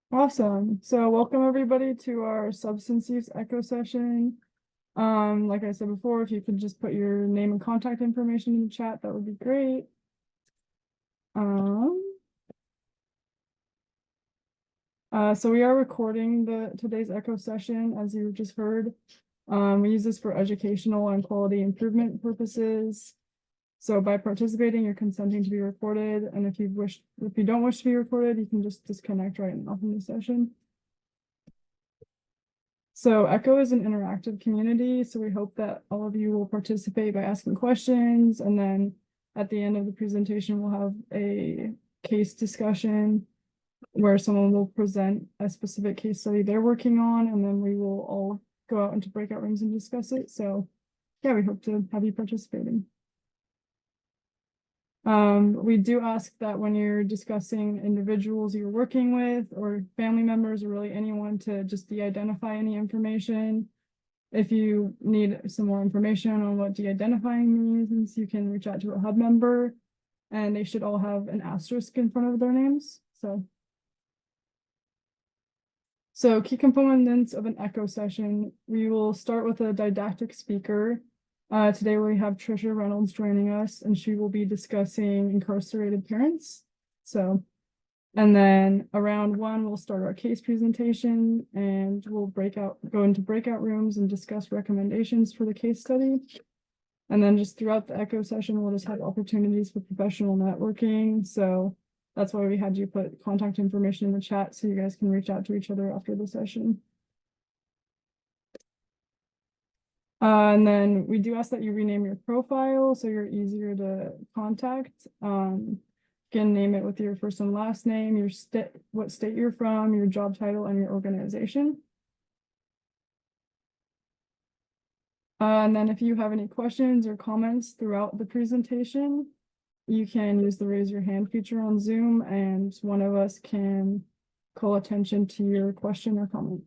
Awesome. So welcome everybody to our substance use echo session. Like I said before, if you could just put your name and contact information in the chat, that would be great. So we are recording today's echo session, as you just heard. We use this for educational and quality improvement purposes. So by participating, you're consenting to be recorded. And if you don't wish to be recorded, you can just disconnect right now from the session. So Echo is an interactive community, so we hope that all of you will participate by asking questions, and then at the end of the presentation, we'll have a case discussion where someone will present a specific case study they're working on, and then we will all go out into breakout rooms and discuss it. So yeah, we hope to have you participating. We do ask that when you're discussing individuals you're working with or family members or really anyone to just de-identify any information. If you need some more information on what de-identifying means, you can reach out to a hub member, and they should all have an asterisk in front of their names. So key components of an echo session, we will start with a didactic speaker. Today we have Trisha Reynolds joining us, and she will be discussing incarcerated parents. And then around 1, we'll start our case presentation, and we'll go into breakout rooms and discuss recommendations for the case study. And then just throughout the echo session, we'll just have opportunities for professional networking. So that's why we had you put contact information in the chat so you guys can reach out to each other after the session. And then we do ask that you rename your profile so you're easier to contact. You can name it with your first and last name, your what state you're from, your job title, and your organization. And then if you have any questions or comments throughout the presentation, you can use the raise your hand feature on Zoom, and one of us can call attention to your question or comment.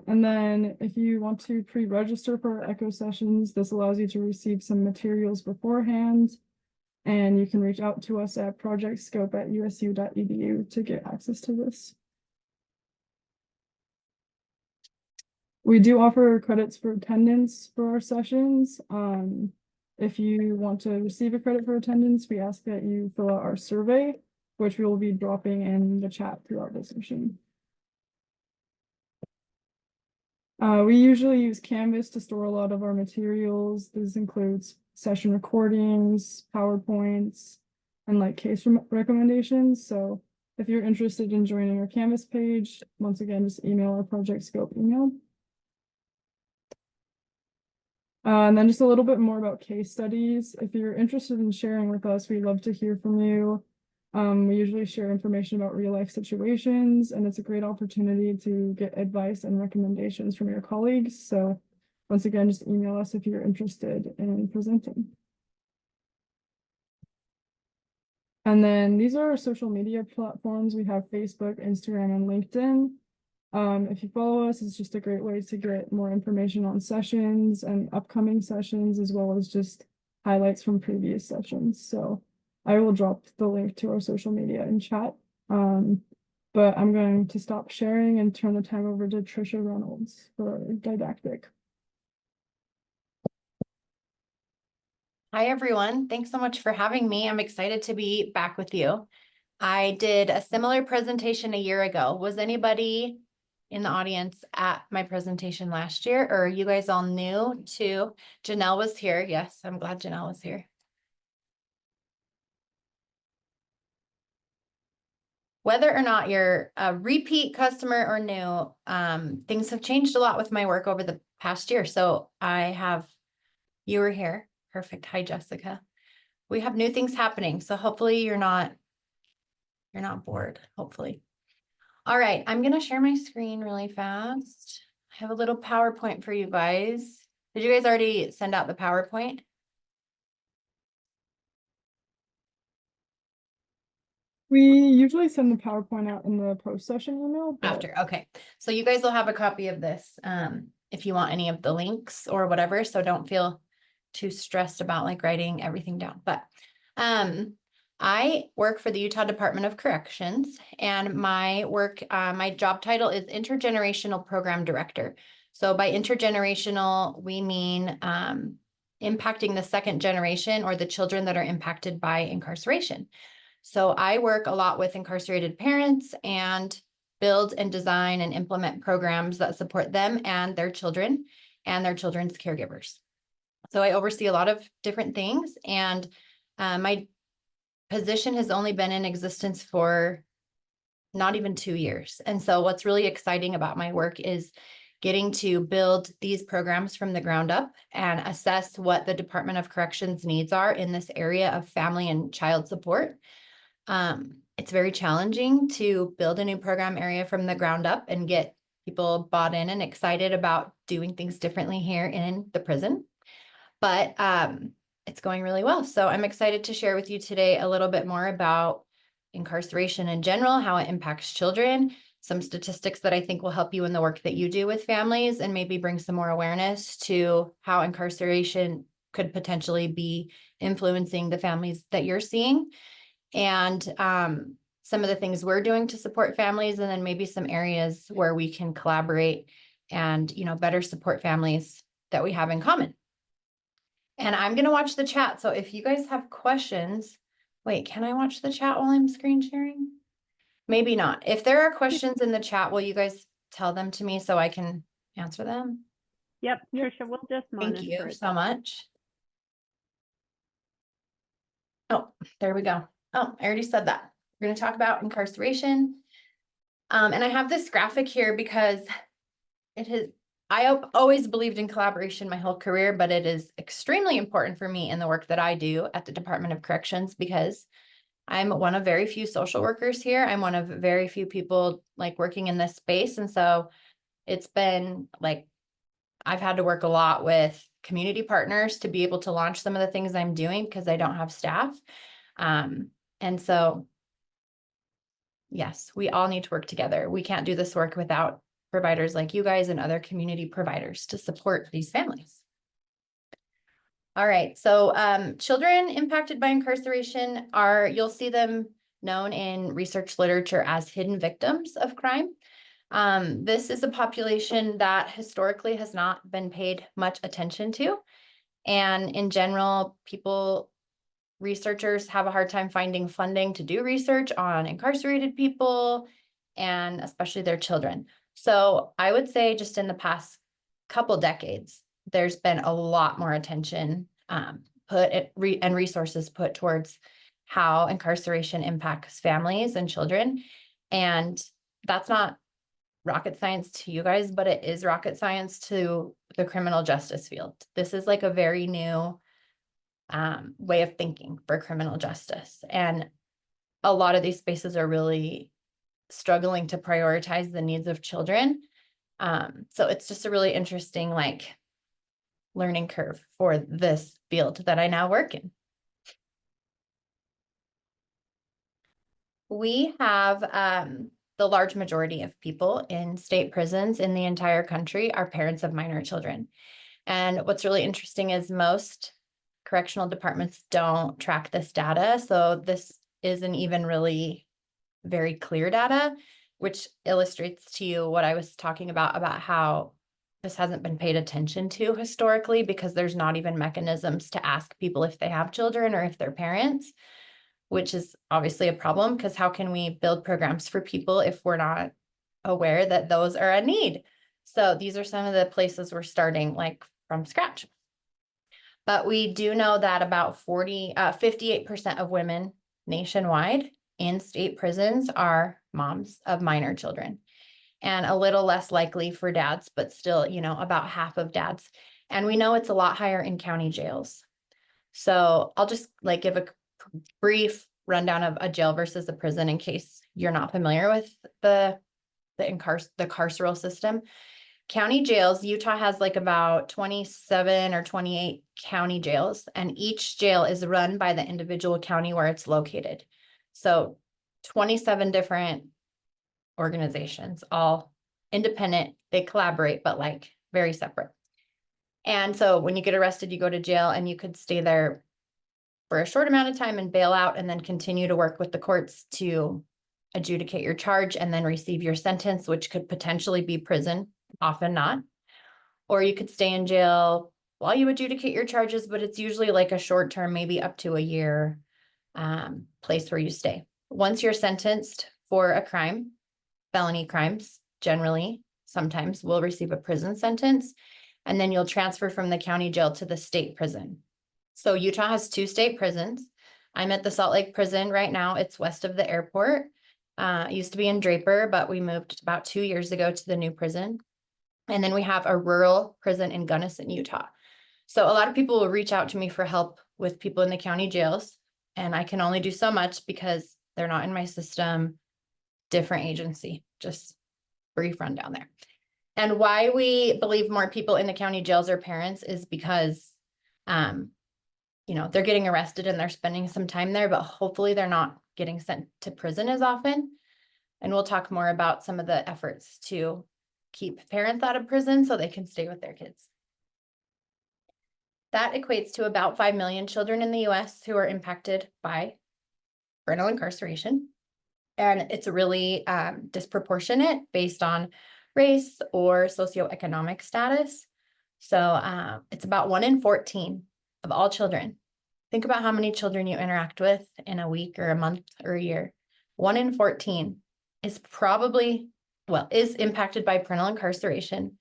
And then if you want to pre-register for our echo sessions, this allows you to receive some materials beforehand, and you can reach out to us at projectscope@usu.edu to get access to this. We do offer credits for attendance for our sessions. If you want to receive a credit for attendance, we ask that you fill out our survey, which we will be dropping in the chat throughout the session. We usually use Canvas to store a lot of our materials. This includes session recordings, PowerPoints, and like case recommendations. So if you're interested in joining our Canvas page, once again, just email our Project Scope email. And then just a little bit more about case studies. If you're interested in sharing with us, we'd love to hear from you. We usually share information about real life situations, and it's a great opportunity to get advice and recommendations from your colleagues. So once again, just email us if you're interested in presenting. And then these are our social media platforms. We have Facebook, Instagram, and LinkedIn. If you follow us, it's just a great way to get more information on sessions and upcoming sessions, as well as just highlights from previous sessions. So I will drop the link to our social media in chat. But I'm going to stop sharing and turn the time over to Trisha Reynolds for didactic. Hi, everyone. Thanks so much for having me. I'm excited to be back with you. I did a similar presentation a year ago. Was anybody in the audience at my presentation last year, or are you guys all new to? Janelle was here. Yes, I'm glad Janelle was here. Whether or not you're a repeat customer or new, things have changed a lot with my work over the past year. So you were here. Perfect. Hi, Jessica. We have new things happening. So hopefully you're not bored, hopefully. All right, I'm going to share my screen really fast. I have a little PowerPoint for you guys. Did you guys already send out the PowerPoint? We usually send the PowerPoint out in the post-session email. After, okay. So you guys will have a copy of this if you want any of the links or whatever. So don't feel too stressed about like writing everything down. But I work for the Utah Department of Corrections, and my work, my job title is Intergenerational Program Director. So by intergenerational, we mean impacting the second generation or the children that are impacted by incarceration. So I work a lot with incarcerated parents and build and design and implement programs that support them and their children and their children's caregivers. So I oversee a lot of different things, and my position has only been in existence for not even 2 years. And so what's really exciting about my work is getting to build these programs from the ground up and assess what the Department of Corrections needs are in this area of family and child support. It's very challenging to build a new program area from the ground up and get people bought in and excited about doing things differently here in the prison. But it's going really well. So I'm excited to share with you today a little bit more about incarceration in general, how it impacts children, some statistics that I think will help you in the work that you do with families, and maybe bring some more awareness to how incarceration could potentially be influencing the families that you're seeing. And some of the things we're doing to support families, and then maybe some areas where we can collaborate and, better support families that we have in common. And I'm going to watch the chat. So if you guys have questions, wait, can I watch the chat while I'm screen sharing? Maybe not. If there are questions in the chat, will you guys tell them to me so I can answer them? Yep, Trisha, we'll just monitor. Thank you it. so much. Oh, there we go. Oh, I already said that. We're going to talk about incarceration. And I have this graphic here because I always believed in collaboration my whole career, but it is extremely important for me in the work that I do at the Department of Corrections because I'm one of very few social workers here. I'm one of very few people working in this space. And so it's been I've had to work a lot with community partners to be able to launch some of the things I'm doing because I don't have staff. And so, yes, we all need to work together. We can't do this work without providers like you guys and other community providers to support these families. All right, so children impacted by incarceration you'll see them known in research literature as hidden victims of crime. This is a population that historically has not been paid much attention to. And in general, researchers have a hard time finding funding to do research on incarcerated people and especially their children. So I would say just in the past couple decades, there's been a lot more attention and resources put towards how incarceration impacts families and children. And that's not rocket science to you guys, but it is rocket science to the criminal justice field. This is a very new way of thinking for criminal justice. And a lot of these spaces are really struggling to prioritize the needs of children. So it's just a really interesting learning curve for this field that I now work in. We have the large majority of people in state prisons in the entire country are parents of minor children. And what's really interesting is most correctional departments don't track this data. So this isn't even really very clear data, which illustrates to you what I was talking about how this hasn't been paid attention to historically because there's not even mechanisms to ask people if they have children or if they're parents, which is obviously a problem because how can we build programs for people if we're not aware that those are a need? So these are some of the places we're starting from scratch. But we do know that about 58% of women nationwide in state prisons are moms of minor children, and a little less likely for dads, but still, about half of dads. And we know it's a lot higher in county jails. So I'll just give a brief rundown of a jail versus a prison in case you're not familiar with the carceral system. County jails, Utah has about 27 or 28 county jails, and each jail is run by the individual county where it's located. So 27 different organizations, all independent, they collaborate, but very separate. And so when you get arrested, you go to jail and you could stay there for a short amount of time and bail out and then continue to work with the courts to adjudicate your charge and then receive your sentence, which could potentially be prison, often not. Or you could stay in jail while you adjudicate your charges, but it's usually like a short term, maybe up to a year place where you stay. Once you're sentenced for a crime, felony crimes generally, sometimes will receive a prison sentence, and then you'll transfer from the county jail to the state prison. So Utah has 2 state prisons. I'm at the Salt Lake prison right now. It's west of the airport. It used to be in Draper, but we moved about 2 years ago to the new prison. And then we have a rural prison in Gunnison, Utah. So a lot of people will reach out to me for help with people in the county jails, and I can only do so much because they're not in my system, different agency, just brief rundown there. And why we believe more people in the county jails are parents is because, you know, they're getting arrested and they're spending some time there, but hopefully they're not getting sent to prison as often. And we'll talk more about some of the efforts to keep parents out of prison so they can stay with their kids. That equates to about 5 million children in the US who are impacted by parental incarceration. And it's really disproportionate based on race or socioeconomic status. So it's about 1 in 14 of all children. Think about how many children you interact with in a week or a month or a year. 1 in 14 is probably, is impacted by parental incarceration.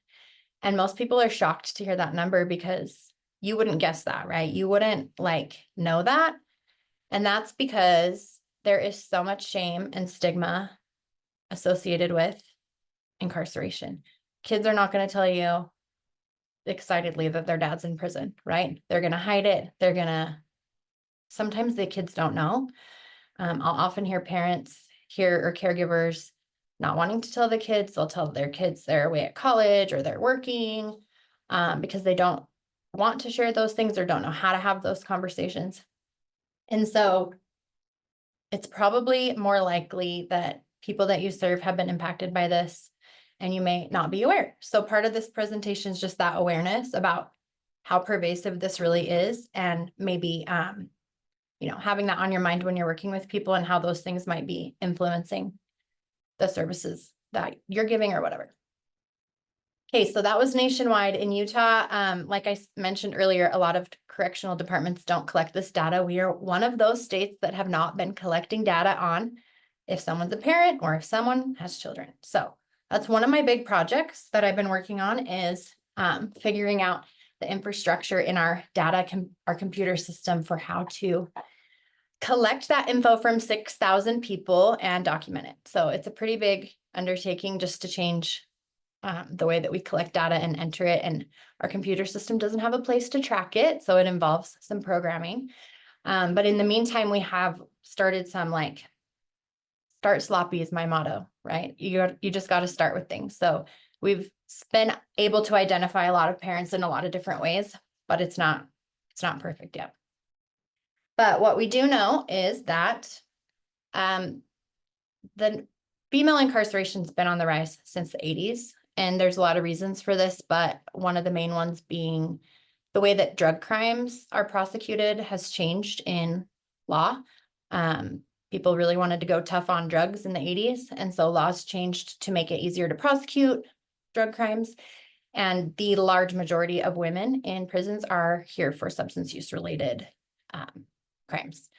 And most people are shocked to hear that number because you wouldn't guess that, right? You wouldn't know that. And that's because there is so much shame and stigma associated with incarceration. Kids are not going to tell you excitedly that their dad's in prison, right? They're going to hide it. Sometimes the kids don't know. I'll often hear parents or caregivers not wanting to tell the kids. They'll tell their kids they're away at college or they're working because they don't want to share those things or don't know how to have those conversations. And so it's probably more likely that people that you serve have been impacted by this and you may not be aware. So part of this presentation is just that awareness about how pervasive this really is, and maybe having that on your mind when you're working with people and how those things might be influencing the services that you're giving or whatever. Okay, so that was nationwide. In Utah, like I mentioned earlier, a lot of correctional departments don't collect this data. We are one of those states that have not been collecting data on if someone's a parent or if someone has children. So that's one of my big projects that I've been working on is figuring out the infrastructure in our our computer system for how to collect that info from 6,000 people and document it. So it's a pretty big undertaking just to change the way that we collect data and enter it. And our computer system doesn't have a place to track it. So it involves some programming. But in the meantime, we have started some start sloppy is my motto, right? You just got to start with things. So we've been able to identify a lot of parents in a lot of different ways, but it's not perfect yet. But what we do know is that the female incarceration has been on the rise since the 80s. And there's a lot of reasons for this, but one of the main ones being the way that drug crimes are prosecuted has changed in law. People really wanted to go tough on drugs in the 80s. And so laws changed to make it easier to prosecute drug crimes. And the large majority of women in prisons are here for substance use related crimes.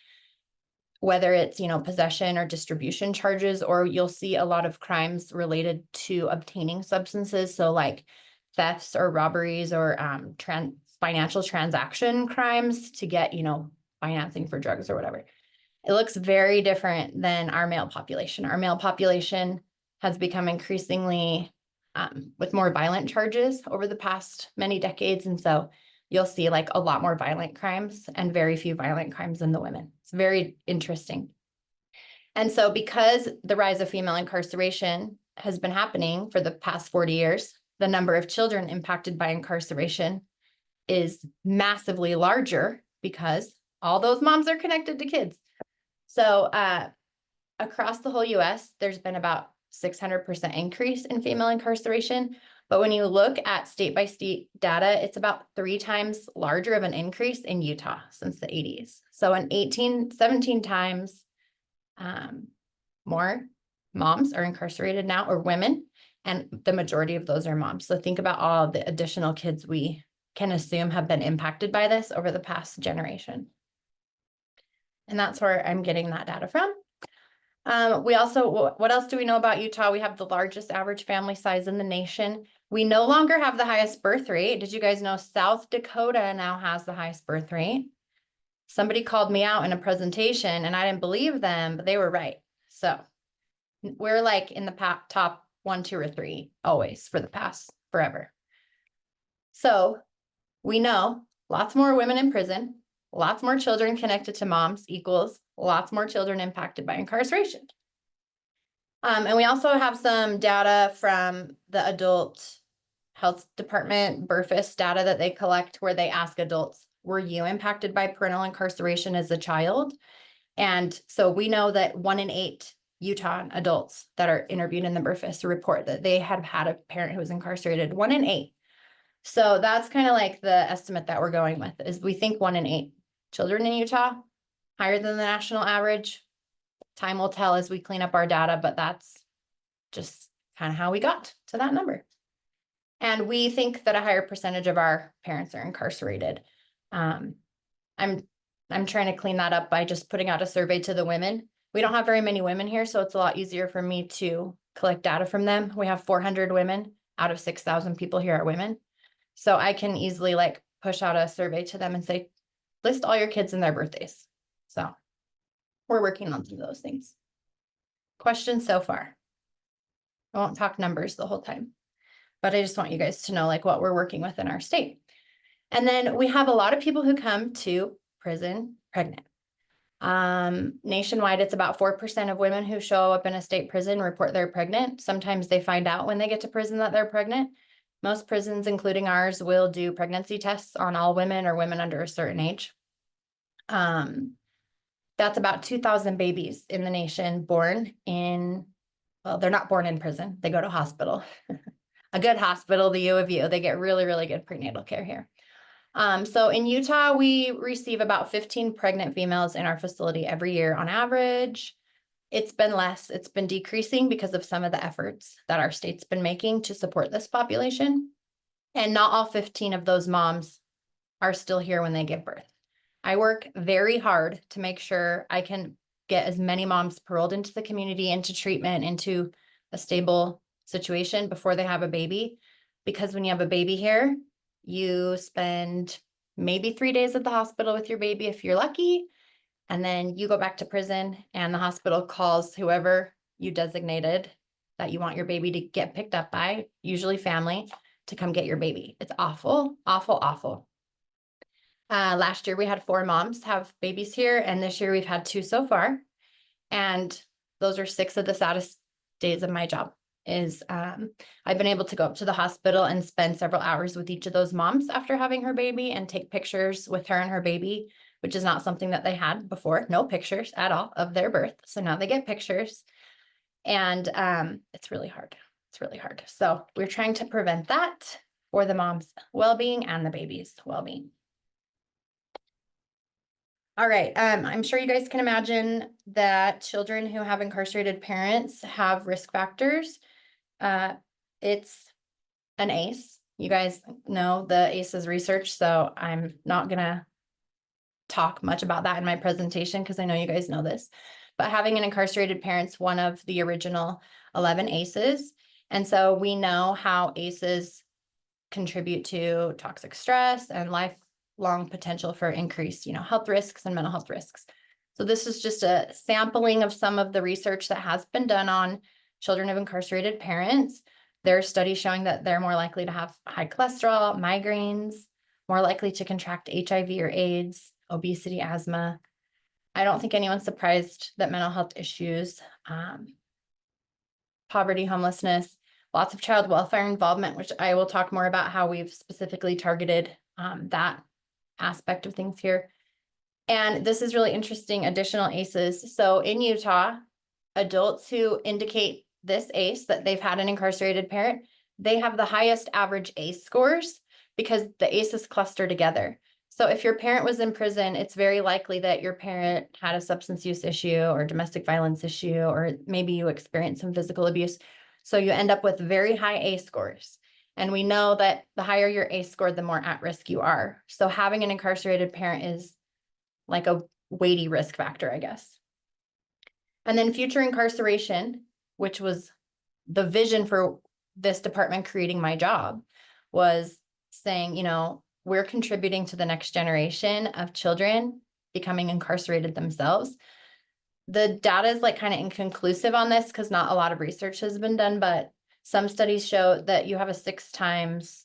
Whether it's, possession or distribution charges, or you'll see a lot of crimes related to obtaining substances. So like thefts or robberies or financial transaction crimes to get, financing for drugs or whatever. It looks very different than our male population. Our male population has become increasingly with more violent charges over the past many decades. And so you'll see a lot more violent crimes and very few violent crimes in the women. It's very interesting. And so because the rise of female incarceration has been happening for the past 40 years, the number of children impacted by incarceration is massively larger because all those moms are connected to kids. So across the whole US, there's been about 600% increase in female incarceration. But when you look at state by state data, it's about 3 times larger of an increase in Utah since the 80s. So an 17 times more moms are incarcerated now, or women, and the majority of those are moms. So think about all the additional kids we can assume have been impacted by this over the past generation. And that's where I'm getting that data from. We also, what else do we know about Utah? We have the largest average family size in the nation. We no longer have the highest birth rate. Did you guys know South Dakota now has the highest birth rate? Somebody called me out in a presentation and I didn't believe them, but they were right. So we're like in the top 1, 2, or 3 always for the past forever. So we know lots more women in prison, lots more children connected to moms equals lots more children impacted by incarceration. And we also have some data from the adult health department, BRFIS data that they collect where they ask adults, were you impacted by parental incarceration as a child? And so we know that 1 in 8 Utah adults that are interviewed in the BRFIS report that they had had a parent who was incarcerated, 1 in 8. So that's kind of like the estimate that we're going with, is we think 1 in 8 children in Utah, higher than the national average. Time will tell as we clean up our data, but that's just kind of how we got to that number. And we think that a higher percentage of our parents are incarcerated. I'm trying to clean that up by just putting out a survey to the women. We don't have very many women here, so it's a lot easier for me to collect data from them. We have 400 women out of 6,000 people here are women. So I can easily like push out a survey to them and say, list all your kids and their birthdays. So we're working on some of those things. Questions so far? I won't talk numbers the whole time, but I just want you guys to know like what we're working with in our state. And then we have a lot of people who come to prison pregnant. Nationwide, it's about 4% of women who show up in a state prison report they're pregnant. Sometimes they find out when they get to prison that they're pregnant. Most prisons, including ours, will do pregnancy tests on all women or women under a certain age. That's about 2,000 babies in the nation born in, well, they're not born in prison. They go to hospital, a good hospital, the U of U. They get really, really good prenatal care here. So in Utah, we receive about 15 pregnant females in our facility every year on average. It's been less, it's been decreasing because of some of the efforts that our state's been making to support this population. And not all 15 of those moms are still here when they give birth. I work very hard to make sure I can get as many moms paroled into the community, into treatment, into a stable situation before they have a baby. Because when you have a baby here, you spend maybe 3 days at the hospital with your baby if you're lucky. And then you go back to prison and the hospital calls whoever you designated that you want your baby to get picked up by, usually family, to come get your baby. It's awful, awful, awful. Last year we had 4 moms have babies here, and this year we've had 2 so far. And those are 6 of the saddest days of my job. Is I've been able to go up to the hospital and spend several hours with each of those moms after having her baby and take pictures with her and her baby, which is not something that they had before. No pictures at all of their birth. So now they get pictures, and it's really hard. It's really hard. So we're trying to prevent that for the mom's well-being and the baby's well-being. All right, I'm sure you guys can imagine that children who have incarcerated parents have risk factors. It's an ACE. You guys know the ACEs research, so I'm not gonna talk much about that in my presentation because I know you guys know this. But having an incarcerated parent's one of the original 11 ACEs. And so we know how ACEs contribute to toxic stress and lifelong potential for increased, health risks and mental health risks. So this is just a sampling of some of the research that has been done on children of incarcerated parents. There are studies showing that they're more likely to have high cholesterol, migraines, more likely to contract HIV or AIDS, obesity, asthma. I don't think anyone's surprised that mental health issues, poverty, homelessness, lots of child welfare involvement, which I will talk more about how we've specifically targeted that aspect of things here. And this is really interesting, additional ACEs. So in Utah, adults who indicate this ACE, that they've had an incarcerated parent, they have the highest average ACE scores because the ACEs cluster together. So if your parent was in prison, it's very likely that your parent had a substance use issue or domestic violence issue, or maybe you experienced some physical abuse. So you end up with very high ACE scores. And we know that the higher your ACE score, the more at risk you are. So having an incarcerated parent is like a weighty risk factor, I guess. And then future incarceration, which was the vision for this department creating my job, was saying, you know, we're contributing to the next generation of children becoming incarcerated themselves. The data is like kind of inconclusive on this because not a lot of research has been done, but some studies show that you have a 6 times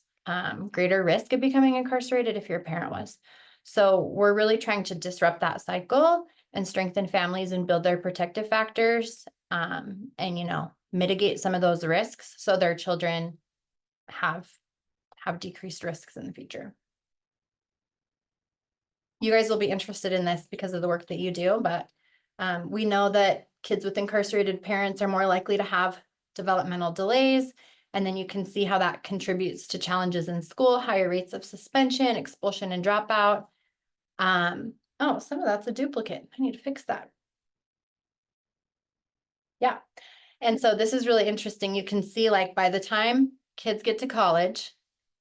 greater risk of becoming incarcerated if your parent was. So we're really trying to disrupt that cycle and strengthen families and build their protective factors, and, you know, mitigate some of those risks so their children have decreased risks in the future. You guys will be interested in this because of the work that you do, but we know that kids with incarcerated parents are more likely to have developmental delays. And then you can see how that contributes to challenges in school, higher rates of suspension, expulsion, and dropout. Oh, some of that's a duplicate. I need to fix that. Yeah. And so this is really interesting. You can see, like, by the time kids get to college,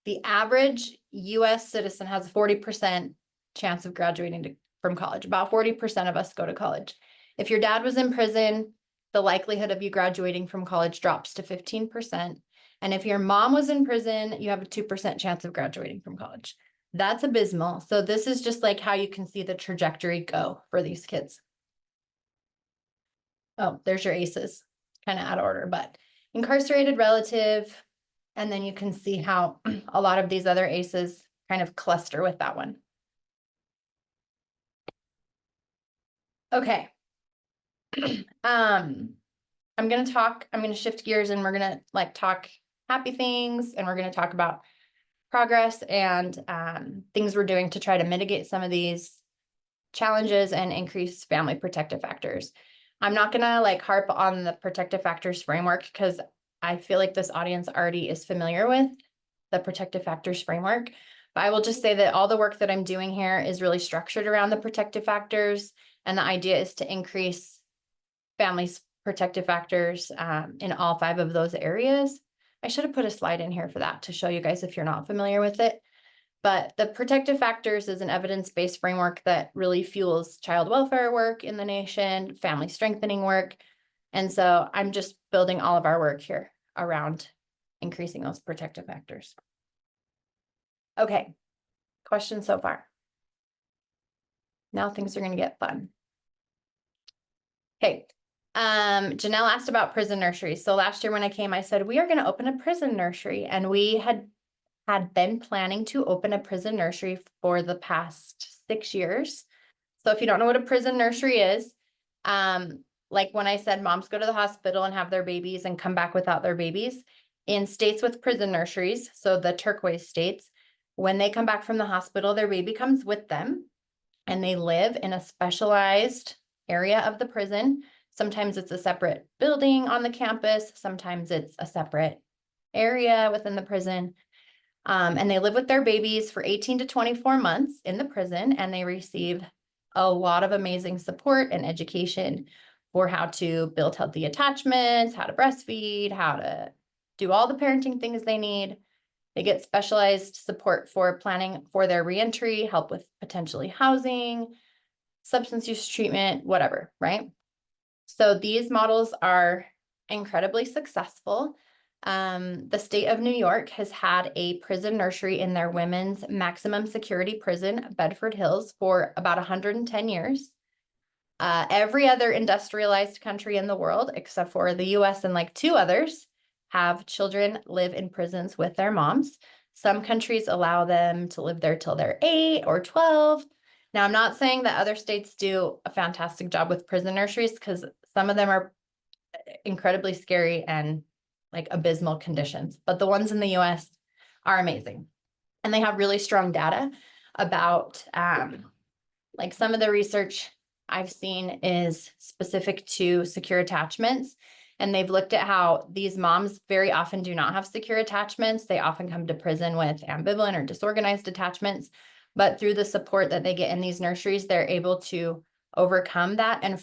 the average US citizen has a 40% chance of graduating from college. About 40% of us go to college. If your dad was in prison, the likelihood of you graduating from college drops to 15%. And if your mom was in prison, you have a 2% chance of graduating from college. That's abysmal. So this is just like how you can see the trajectory go for these kids. Oh, there's your ACEs, kind of out of order, but incarcerated relative. And then you can see how a lot of these other ACEs kind of cluster with that one. Okay. I'm going to shift gears and we're going to like talk happy things, and we're going to talk about progress and things we're doing to try to mitigate some of these challenges and increase family protective factors. I'm not going to like harp on the protective factors framework because I feel like this audience already is familiar with the protective factors framework, but I will just say that all the work that I'm doing here is really structured around the protective factors. And the idea is to increase families' protective factors in all 5 of those areas. I should have put a slide in here for that to show you guys if you're not familiar with it. But the protective factors is an evidence-based framework that really fuels child welfare work in the nation, family strengthening work. And so I'm just building all of our work here around increasing those protective factors. Okay, questions so far? Now things are going to get fun. Okay. Janelle asked about prison nurseries. So last year when I came, I said, we are going to open a prison nursery. And we had been planning to open a prison nursery for the past 6 years. So if you don't know what a prison nursery is, like when I said moms go to the hospital and have their babies and come back without their babies, in states with prison nurseries, so the turquoise states, when they come back from the hospital, their baby comes with them and they live in a specialized area of the prison. Sometimes it's a separate building on the campus. Sometimes it's a separate area within the prison. And they live with their babies for 18 to 24 months in the prison, and they receive a lot of amazing support and education for how to build healthy attachments, how to breastfeed, how to do all the parenting things they need. They get specialized support for planning for their reentry, help with potentially housing, substance use treatment, whatever, right? So these models are incredibly successful. The state of New York has had a prison nursery in their women's maximum security prison, Bedford Hills, for about 110 years. Every other industrialized country in the world, except for the US and like 2 others, have children live in prisons with their moms. Some countries allow them to live there till they're 8 or 12. Now, I'm not saying that other states do a fantastic job with prison nurseries, because some of them are incredibly scary and like abysmal conditions, but the ones in the US are amazing. And they have really strong data about like some of the research I've seen is specific to secure attachments. And they've looked at how these moms very often do not have secure attachments. They often come to prison with ambivalent or disorganized attachments. But through the support that they get in these nurseries, they're able to overcome that and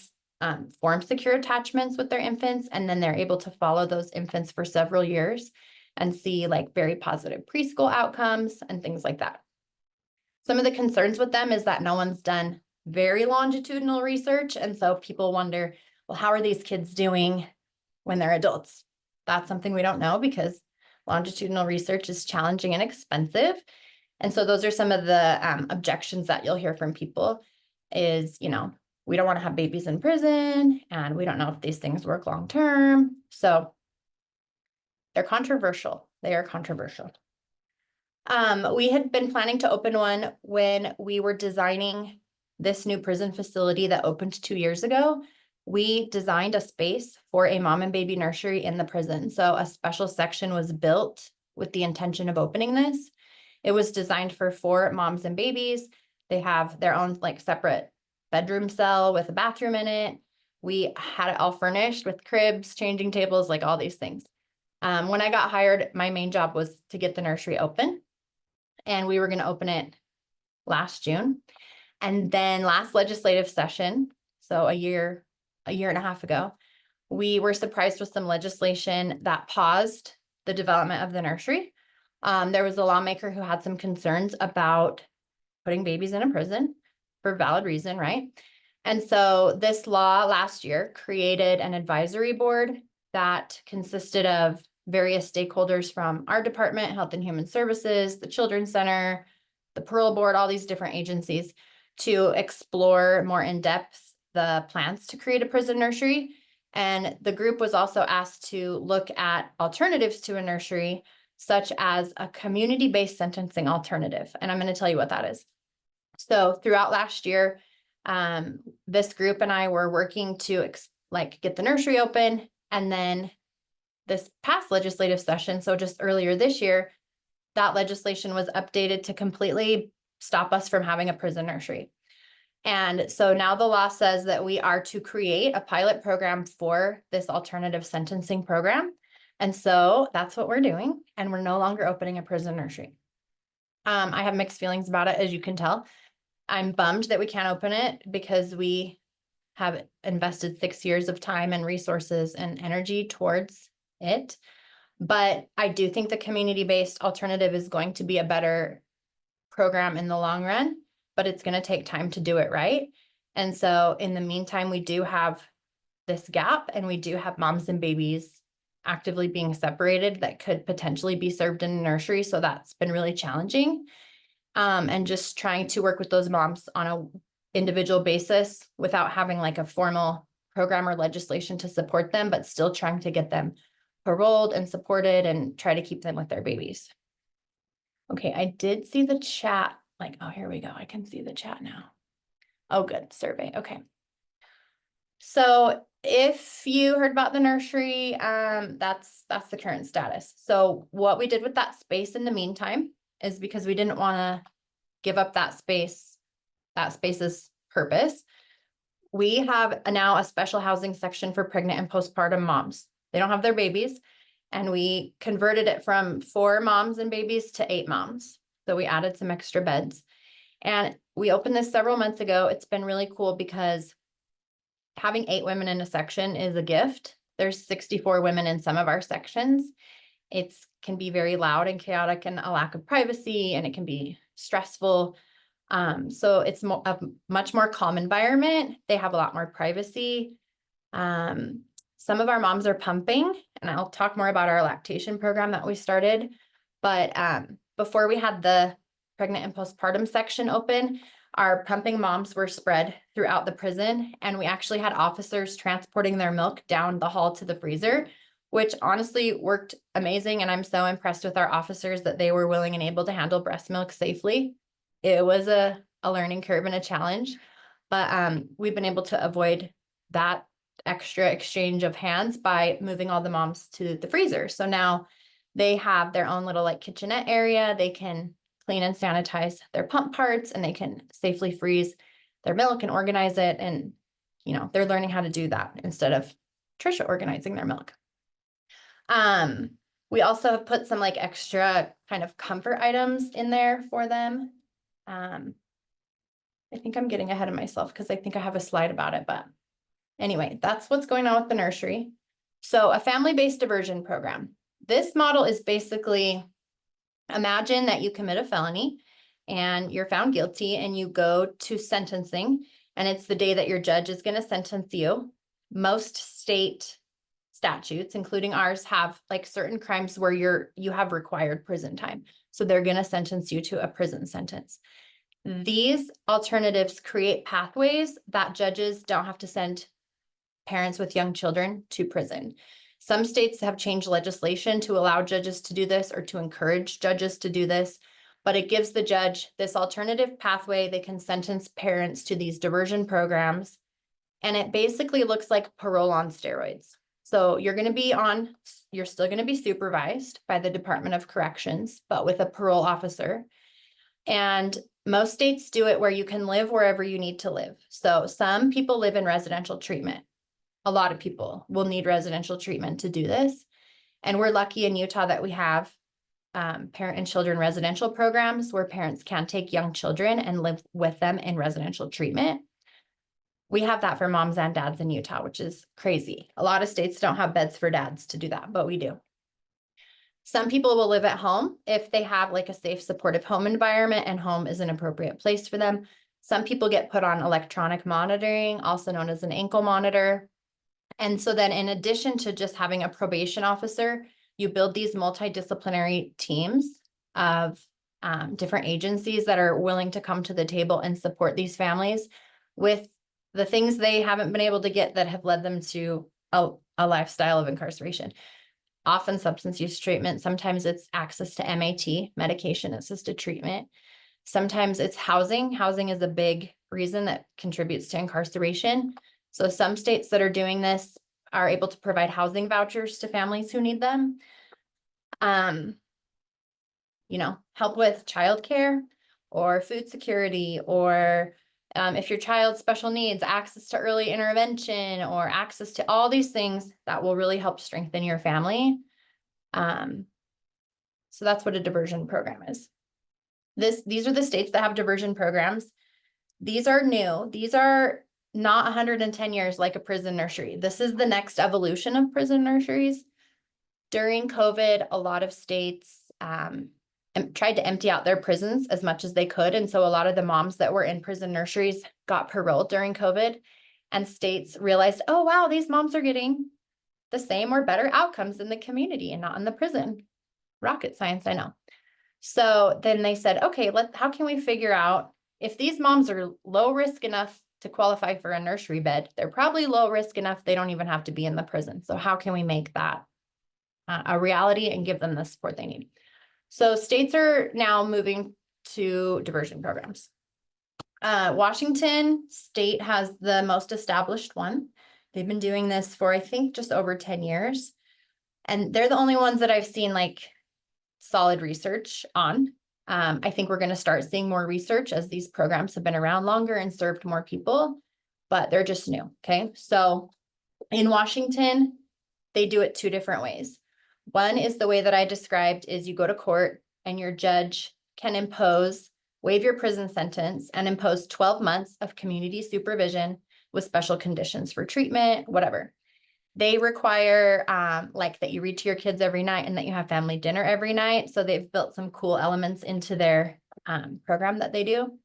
form secure attachments with their infants. And then they're able to follow those infants for several years and see like very positive preschool outcomes and things like that. Some of the concerns with them is that no one's done very longitudinal research. And so people wonder, well, how are these kids doing when they're adults? That's something we don't know because longitudinal research is challenging and expensive. And so those are some of the objections that you'll hear from people is, we don't want to have babies in prison and we don't know if these things work long term. So they're controversial. They are controversial. We had been planning to open one when we were designing this new prison facility that opened 2 years ago. We designed a space for a mom and baby nursery in the prison. So a special section was built with the intention of opening this. It was designed for 4 moms and babies. They have their own like separate bedroom cell with a bathroom in it. We had it all furnished with cribs, changing tables, like all these things. When I got hired, my main job was to get the nursery open. And we were going to open it last June. And then last legislative session, so a year and a half ago, we were surprised with some legislation that paused the development of the nursery. There was a lawmaker who had some concerns about putting babies in a prison for valid reason, right? And so this law last year created an advisory board that consisted of various stakeholders from our department, Health and Human Services, the Children's Center, the Parole Board, all these different agencies to explore more in depth the plans to create a prison nursery. And the group was also asked to look at alternatives to a nursery, such as a community-based sentencing alternative. And I'm going to tell you what that is. So throughout last year, this group and I were working to get the nursery open, and then this past legislative session, so just earlier this year, that legislation was updated to completely stop us from having a prison nursery. And so now the law says that we are to create a pilot program for this alternative sentencing program. And so that's what we're doing. And we're no longer opening a prison nursery. I have mixed feelings about it, as you can tell. I'm bummed that we can't open it because we have invested 6 years of time and resources and energy towards it. But I do think the community-based alternative is going to be a better program in the long run, but it's going to take time to do it right. And so in the meantime, we do have this gap, and we do have moms and babies actively being separated that could potentially be served in a nursery. So that's been really challenging. And just trying to work with those moms on a individual basis without having like a formal program or legislation to support them, but still trying to get them paroled and supported and try to keep them with their babies. Okay, I did see the chat. Oh, here we go. I can see the chat now. Oh, good. Survey. Okay. So if you heard about the nursery, that's the current status. So what we did with that space in the meantime is, because we didn't want to give up that space's purpose, we have now a special housing section for pregnant and postpartum moms. They don't have their babies, and we converted it from 4 moms and babies to 8 moms. So we added some extra beds, and we opened this several months ago. It's been really cool because having 8 women in a section is a gift. There's 64 women in some of our sections. It can be very loud and chaotic and a lack of privacy, and it can be stressful. So it's a much more calm environment. They have a lot more privacy. Some of our moms are pumping, and I'll talk more about our lactation program that we started. But before we had the pregnant and postpartum section open, our pumping moms were spread throughout the prison, and we actually had officers transporting their milk down the hall to the freezer, which honestly worked amazing. And I'm so impressed with our officers that they were willing and able to handle breast milk safely. It was a learning curve and a challenge, but we've been able to avoid that extra exchange of hands by moving all the moms to the freezer. So now they have their own little kitchenette area. They can clean and sanitize their pump parts, and they can safely freeze their milk and organize it. And, they're learning how to do that instead of Trisha organizing their milk. We also have put some like extra kind of comfort items in there for them. I think I'm getting ahead of myself because I think I have a slide about it, but anyway, that's what's going on with the nursery. So a family-based diversion program. This model is basically, imagine that you commit a felony and you're found guilty and you go to sentencing, and it's the day that your judge is going to sentence you. Most state statutes, including ours, have like certain crimes where you have required prison time. So they're going to sentence you to a prison sentence. These alternatives create pathways that judges don't have to send parents with young children to prison. Some states have changed legislation to allow judges to do this or to encourage judges to do this, but it gives the judge this alternative pathway. They can sentence parents to these diversion programs, and it basically looks like parole on steroids. So you're still going to be supervised by the Department of Corrections, but with a parole officer. And most states do it where you can live wherever you need to live. So some people live in residential treatment. A lot of people will need residential treatment to do this. And we're lucky in Utah that we have parent and children residential programs where parents can take young children and live with them in residential treatment. We have that for moms and dads in Utah, which is crazy. A lot of states don't have beds for dads to do that, but we do. Some people will live at home if they have like a safe, supportive home environment and home is an appropriate place for them. Some people get put on electronic monitoring, also known as an ankle monitor. And so then in addition to just having a probation officer, you build these multidisciplinary teams of different agencies that are willing to come to the table and support these families with the things they haven't been able to get that have led them to a lifestyle of incarceration. Often substance use treatment. Sometimes it's access to MAT, medication assisted treatment. Sometimes it's housing. Housing is a big reason that contributes to incarceration. So some states that are doing this are able to provide housing vouchers to families who need them. Help with childcare or food security, or if your child's special needs, access to early intervention or access to all these things that will really help strengthen your family. So that's what a diversion program is. These are the states that have diversion programs. These are new. These are not 110 years like a prison nursery. This is the next evolution of prison nurseries. During COVID, a lot of states tried to empty out their prisons as much as they could. And so a lot of the moms that were in prison nurseries got paroled during COVID, and states realized, oh, wow, these moms are getting the same or better outcomes in the community and not in the prison. Rocket science, I know. So then they said, okay, how can we figure out if these moms are low risk enough to qualify for a nursery bed, they're probably low risk enough they don't even have to be in the prison. So how can we make that a reality and give them the support they need? So states are now moving to diversion programs. Washington State has the most established one. They've been doing this for, I think, just over 10 years. And they're the only ones that I've seen like solid research on. I think we're going to start seeing more research as these programs have been around longer and served more people, but they're just new. Okay. So in Washington, they do it two different ways. One is the way that I described is you go to court and your judge can waive your prison sentence and impose 12 months of community supervision with special conditions for treatment, whatever. They require that you read to your kids every night and that you have family dinner every night. So they've built some cool elements into their program that they do.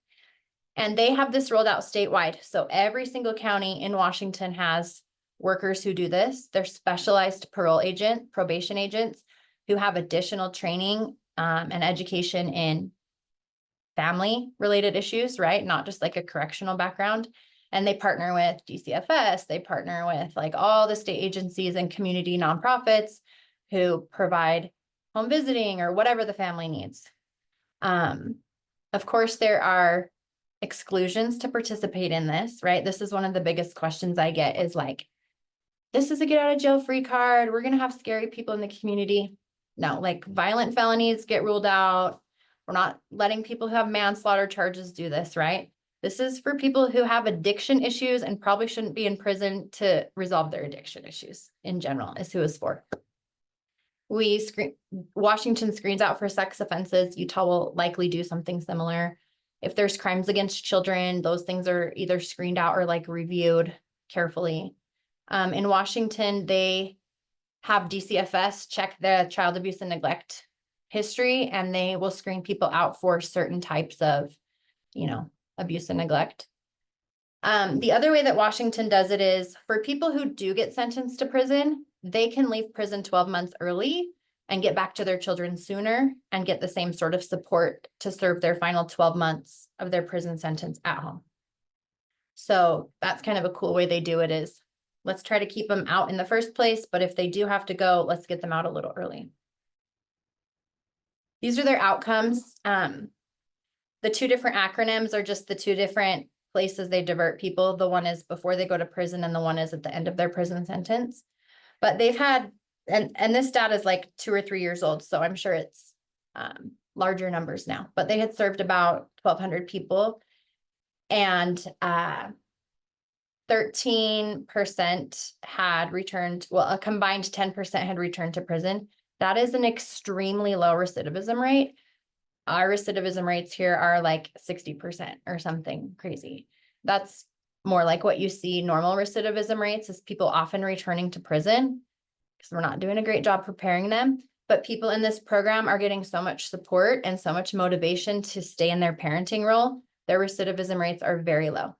And they have this rolled out statewide. So every single county in Washington has workers who do this. They're specialized probation agents who have additional training and education in family related issues, right? Not just like a correctional background. And they partner with DCFS. They partner with like all the state agencies and community nonprofits who provide home visiting or whatever the family needs. Of course, there are exclusions to participate in this, right? This is one of the biggest questions I get is like, this is a get out of jail free card. We're going to have scary people in the community. No, like violent felonies get ruled out. We're not letting people who have manslaughter charges do this, right? This is for people who have addiction issues and probably shouldn't be in prison to resolve their addiction issues in general, is who it's for. Washington screens out for sex offenses. Utah will likely do something similar. If there's crimes against children, those things are either screened out or like reviewed carefully. In Washington, they have DCFS check the child abuse and neglect history, and they will screen people out for certain types of, abuse and neglect. The other way that Washington does it is for people who do get sentenced to prison, they can leave prison 12 months early and get back to their children sooner and get the same sort of support to serve their final 12 months of their prison sentence at home. So that's kind of a cool way they do it, is let's try to keep them out in the first place, but if they do have to go, let's get them out a little early. These are their outcomes. The two different acronyms are just the two different places they divert people. The one is before they go to prison and the one is at the end of their prison sentence. But they've had, and this data is like 2 or 3 years old, so I'm sure it's larger numbers now, but they had served about 1,200 people, and 13% had returned, well, a combined 10% had returned to prison. That is an extremely low recidivism rate. Our recidivism rates here are like 60% or something crazy. That's more like what you see normal recidivism rates, is people often returning to prison because we're not doing a great job preparing them. But people in this program are getting so much support and so much motivation to stay in their parenting role. Their recidivism rates are very low.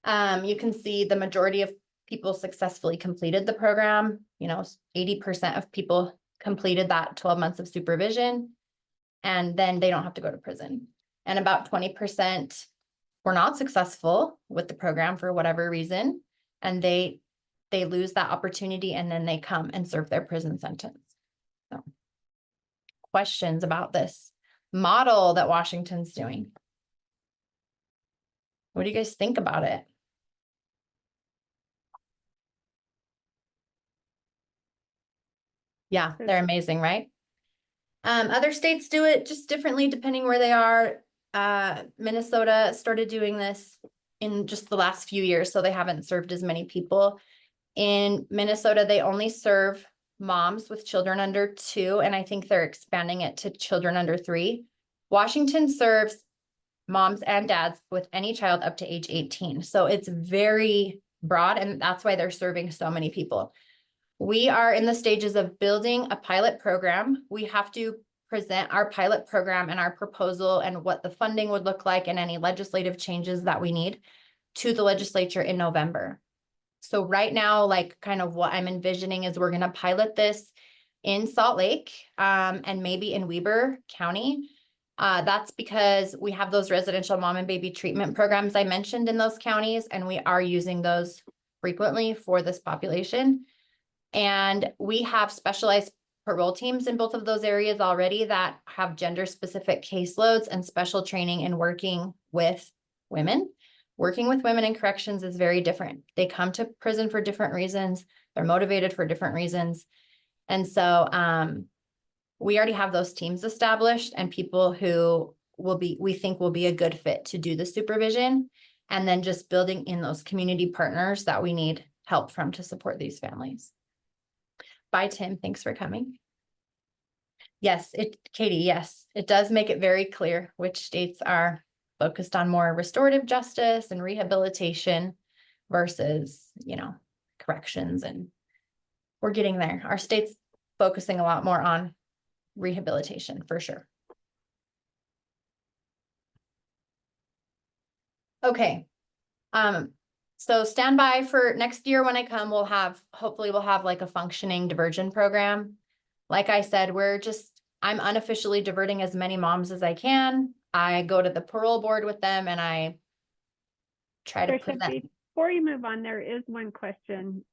You can see the majority of people successfully completed the program. 80% of people completed that 12 months of supervision, and then they don't have to go to prison. And about 20% were not successful with the program for whatever reason, and they lose that opportunity, and then they come and serve their prison sentence. So, questions about this model that Washington's doing? What do you guys think about it? Yeah, they're amazing, right? Other states do it just differently depending where they are. Minnesota started doing this in just the last few years, so they haven't served as many people. In Minnesota, they only serve moms with children under 2, and I think they're expanding it to children under 3. Washington serves moms and dads with any child up to age 18. So it's very broad, and that's why they're serving so many people. We are in the stages of building a pilot program. We have to present our pilot program and our proposal and what the funding would look like and any legislative changes that we need to the legislature in November. So right now, like kind of what I'm envisioning is we're going to pilot this in Salt Lake and maybe in Weber County. That's because we have those residential mom and baby treatment programs I mentioned in those counties, and we are using those frequently for this population. And we have specialized parole teams in both of those areas already that have gender specific caseloads and special training in working with women. Working with women in corrections is very different. They come to prison for different reasons. They're motivated for different reasons. And so we already have those teams established and people who we think will be a good fit to do the supervision, and then just building in those community partners that we need help from to support these families. Bye, Tim. Thanks for coming. Yes, Katie, yes, it does make it very clear which states are focused on more restorative justice and rehabilitation versus, corrections. And we're getting there. Our state's focusing a lot more on rehabilitation for sure. Okay. So stand by for next year when I come, hopefully we'll have like a functioning diversion program. Like I said, I'm unofficially diverting as many moms as I can. I go to the parole board with them and I try to present. Before you move on, there is one question,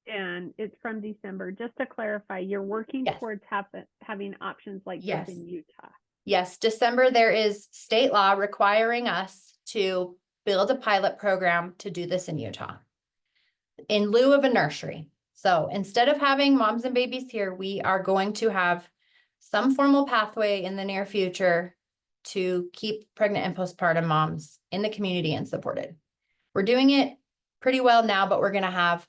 and it's from December. Just to clarify, you're working towards having options like this in Utah. Yes, December, there is state law requiring us to build a pilot program to do this in Utah in lieu of a nursery. So instead of having moms and babies here, we are going to have some formal pathway in the near future to keep pregnant and postpartum moms in the community and supported. We're doing it pretty well now, but we're going to have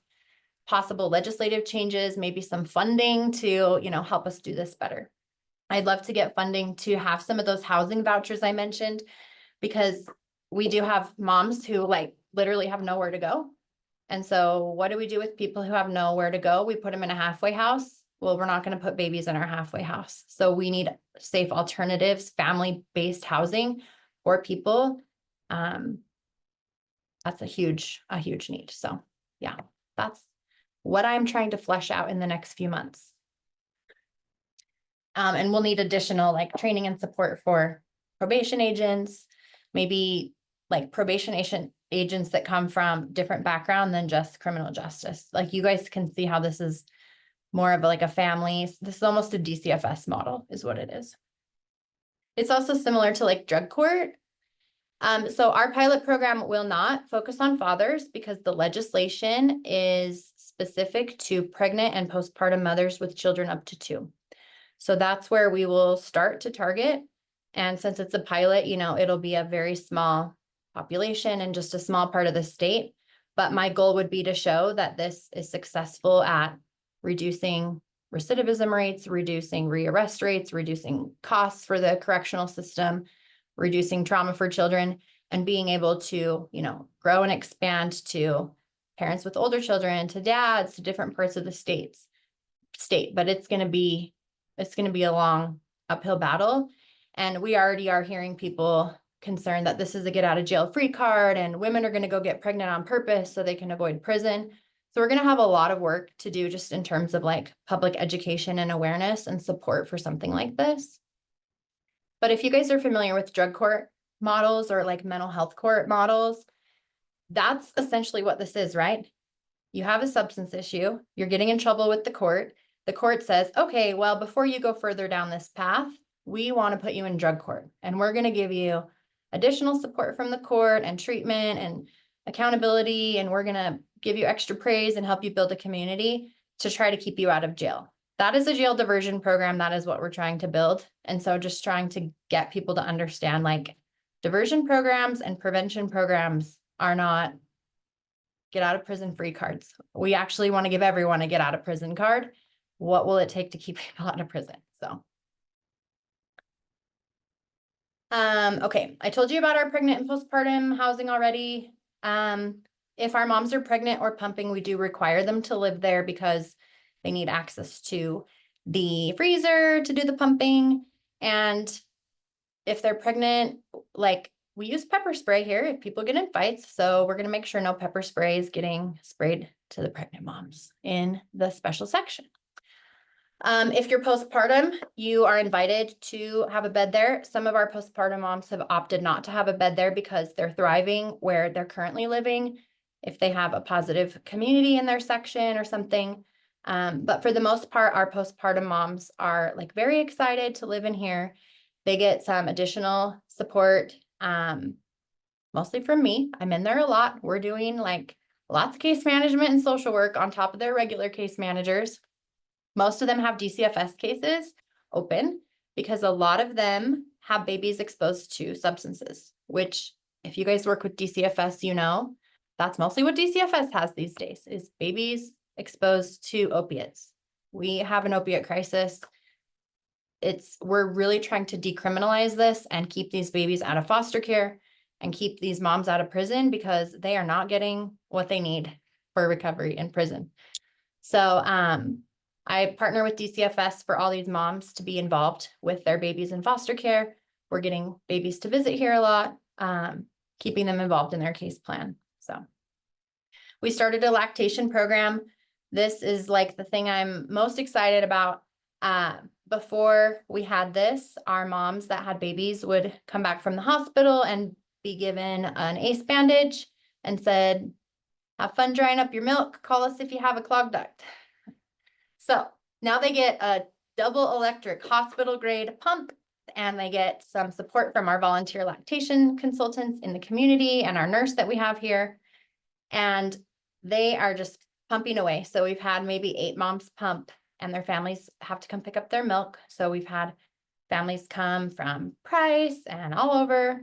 possible legislative changes, maybe some funding to, help us do this better. I'd love to get funding to have some of those housing vouchers I mentioned, because we do have moms who like literally have nowhere to go. And so what do we do with people who have nowhere to go? We put them in a halfway house. Well, we're not going to put babies in our halfway house. So we need safe alternatives, family-based housing for people. That's a huge need. So yeah, that's what I'm trying to flesh out in the next few months. And we'll need additional like training and support for probation agents, maybe like probation agents that come from different background than just criminal justice. Like you guys can see how this is more of like a family. This is almost a DCFS model is what it is. It's also similar to like drug court. So our pilot program will not focus on fathers because the legislation is specific to pregnant and postpartum mothers with children up to 2. So that's where we will start to target. And since it's a pilot, it'll be a very small population and just a small part of the state. But my goal would be to show that this is successful at reducing recidivism rates, reducing rearrest rates, reducing costs for the correctional system, reducing trauma for children, and being able to, grow and expand to parents with older children, to dads, to different parts of the state. But it's going to be a long uphill battle. And we already are hearing people concerned that this is a get out of jail free card and women are going to go get pregnant on purpose so they can avoid prison. So we're going to have a lot of work to do just in terms of like public education and awareness and support for something like this. But if you guys are familiar with drug court models or like mental health court models, that's essentially what this is, right? You have a substance issue, you're getting in trouble with the court. The court says, okay, well, before you go further down this path, we want to put you in drug court and we're going to give you additional support from the court and treatment and accountability. And we're going to give you extra praise and help you build a community to try to keep you out of jail. That is a jail diversion program. That is what we're trying to build. And so just trying to get people to understand like diversion programs and prevention programs are not get out of prison free cards. We actually want to give everyone a get out of prison card. What will it take to keep people out of prison? So. Okay, I told you about our pregnant and postpartum housing already. If our moms are pregnant or pumping, we do require them to live there because they need access to the freezer to do the pumping. And if they're pregnant, like we use pepper spray here if people get in fights. So we're going to make sure no pepper spray is getting sprayed to the pregnant moms in the special section. If you're postpartum, you are invited to have a bed there. Some of our postpartum moms have opted not to have a bed there because they're thriving where they're currently living, if they have a positive community in their section or something. But for the most part, our postpartum moms are like very excited to live in here. They get some additional support, mostly from me. I'm in there a lot. We're doing like lots of case management and social work on top of their regular case managers. Most of them have DCFS cases open because a lot of them have babies exposed to substances, which if you guys work with DCFS, that's mostly what DCFS has these days is babies exposed to opiates. We have an opiate crisis. We're really trying to decriminalize this and keep these babies out of foster care and keep these moms out of prison because they are not getting what they need for recovery in prison. So, I partner with DCFS for all these moms to be involved with their babies in foster care. We're getting babies to visit here a lot, keeping them involved in their case plan. So we started a lactation program. This is like the thing I'm most excited about. Before we had this, our moms that had babies would come back from the hospital and be given an ACE bandage and said, have fun drying up your milk. Call us if you have a clogged duct. So now they get a double electric hospital grade pump and they get some support from our volunteer lactation consultants in the community and our nurse that we have here. And they are just pumping away. So we've had maybe 8 moms pump and their families have to come pick up their milk. So we've had families come from Price and all over.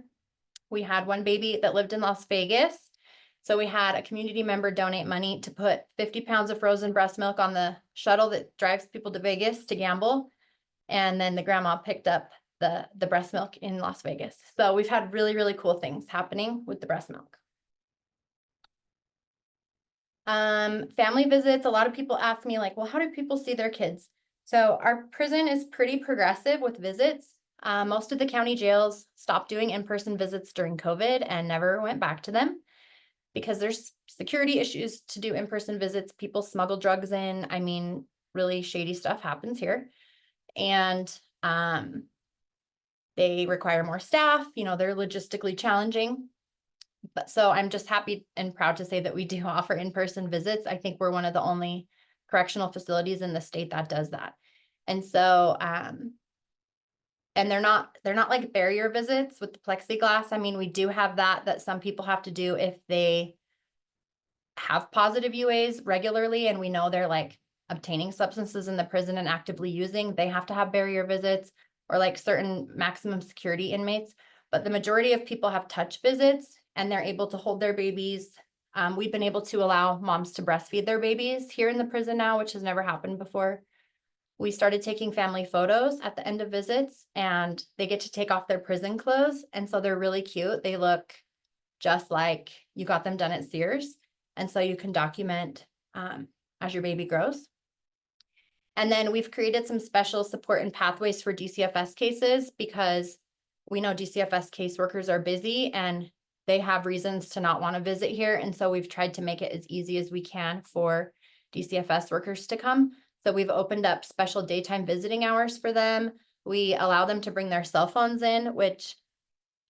We had one baby that lived in Las Vegas. So we had a community member donate money to put 50 pounds of frozen breast milk on the shuttle that drives people to Vegas to gamble. And then the grandma picked up the breast milk in Las Vegas. So we've had really, really cool things happening with the breast milk. Family visits, a lot of people ask me like, well, how do people see their kids? So our prison is pretty progressive with visits. Most of the county jails stopped doing in-person visits during COVID and never went back to them because there's security issues to do in-person visits. People smuggle drugs in. I mean, really shady stuff happens here. And they require more staff, you know, they're logistically challenging. But so I'm just happy and proud to say that we do offer in-person visits. I think we're one of the only correctional facilities in the state that does that. And so, and they're not like barrier visits with the plexiglass. I mean, we do have that some people have to do if they have positive UAs regularly, and we know they're like obtaining substances in the prison and actively using, they have to have barrier visits, or like certain maximum security inmates. But the majority of people have touch visits and they're able to hold their babies. We've been able to allow moms to breastfeed their babies here in the prison now, which has never happened before. We started taking family photos at the end of visits, and they get to take off their prison clothes. And so they're really cute. They look just like you got them done at Sears. And so you can document as your baby grows. And then we've created some special support and pathways for DCFS cases because we know DCFS caseworkers are busy and they have reasons to not want to visit here. And so we've tried to make it as easy as we can for DCFS workers to come. So we've opened up special daytime visiting hours for them. We allow them to bring their cell phones in, which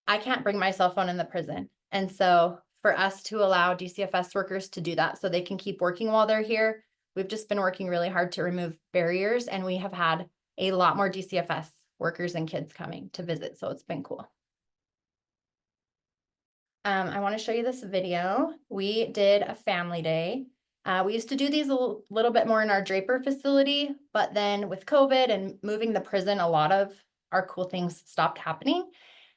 I can't bring my cell phone in the prison. And so for us to allow DCFS workers to do that so they can keep working while they're here, we've just been working really hard to remove barriers, and we have had a lot more DCFS workers and kids coming to visit. So it's been cool. I want to show you this video. We did a family day. We used to do these a little bit more in our Draper facility, but then with COVID and moving the prison, a lot of our cool things stopped happening.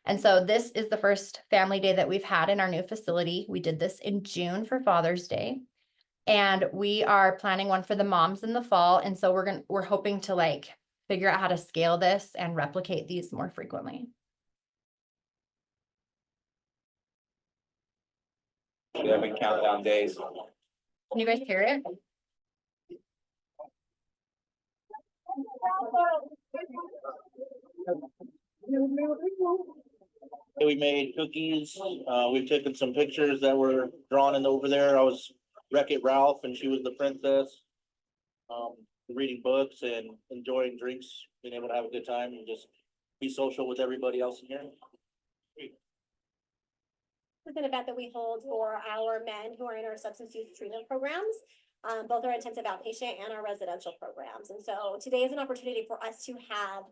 And so this is the first family day that we've had in our new facility. We did this in June for Father's Day, and we are planning one for the moms in the fall. And so we're hoping to like figure out how to scale this and replicate these more frequently. Yeah, we count down days. Can you guys hear it? We made cookies. We've taken some pictures that were drawn in over there. I was Wreck-It Ralph and she was the princess. Reading books and enjoying drinks, being able to have a good time and just be social with everybody else in here. This is an event that we hold for our men who are in our substance use treatment programs, both our intensive outpatient and our residential programs. And so today is an opportunity for us to have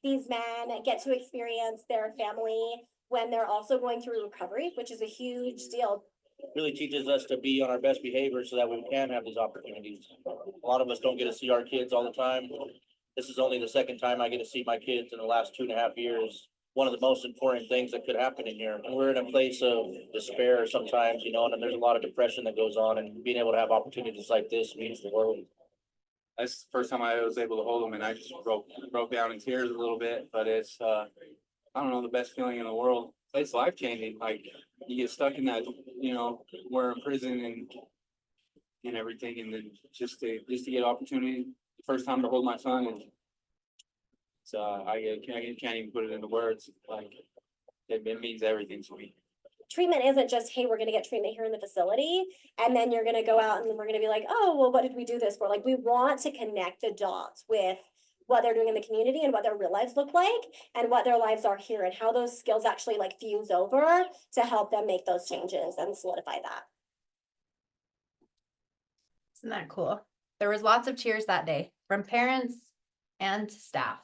these men get to experience their family when they're also going through recovery, which is a huge deal. It really teaches us to be on our best behavior so that we can have these opportunities. A lot of us don't get to see our kids all the time. This is only the second time I get to see my kids in the last 2.5 years. One of the most important things that could happen in here. And we're in a place of despair sometimes, you know, and there's a lot of depression that goes on, and being able to have opportunities like this means the world. That's the first time I was able to hold them, and I just broke down in tears a little bit, but it's, I don't know, the best feeling in the world. It's life-changing. Like, you get stuck in that, you know, we're in prison and everything, and then just to get opportunity, the first time to hold my son, and so I can't even put it into words. Like, it means everything to me. Treatment isn't just, hey, we're going to get treatment here in the facility, and then you're going to go out and we're going to be like, oh, well, what did we do this for? Like, we want to connect the dots with what they're doing in the community and what their real lives look like and what their lives are here and how those skills actually like fuse over to help them make those changes and solidify that. Isn't that cool? There was lots of cheers that day from parents and staff.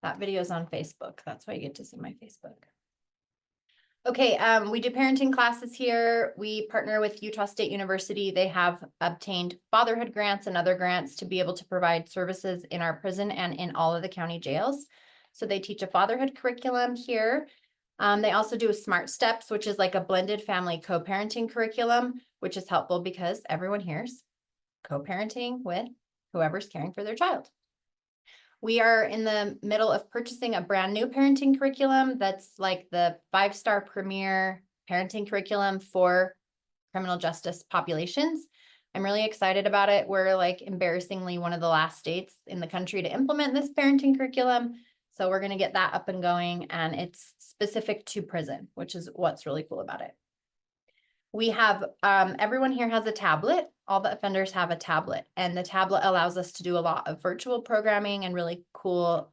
That video is on Facebook. That's why you get to see my Facebook. Okay, we do parenting classes here. We partner with Utah State University. They have obtained fatherhood grants and other grants to be able to provide services in our prison and in all of the county jails. So they teach a fatherhood curriculum here. They also do a Smart Steps, which is like a blended family co-parenting curriculum, which is helpful because everyone here's co-parenting with whoever's caring for their child. We are in the middle of purchasing a brand new parenting curriculum that's like the 5-star premier parenting curriculum for criminal justice populations. I'm really excited about it. We're like embarrassingly one of the last states in the country to implement this parenting curriculum. So we're going to get that up and going, and it's specific to prison, which is what's really cool about it. We have, everyone here has a tablet. All the offenders have a tablet, and the tablet allows us to do a lot of virtual programming and really cool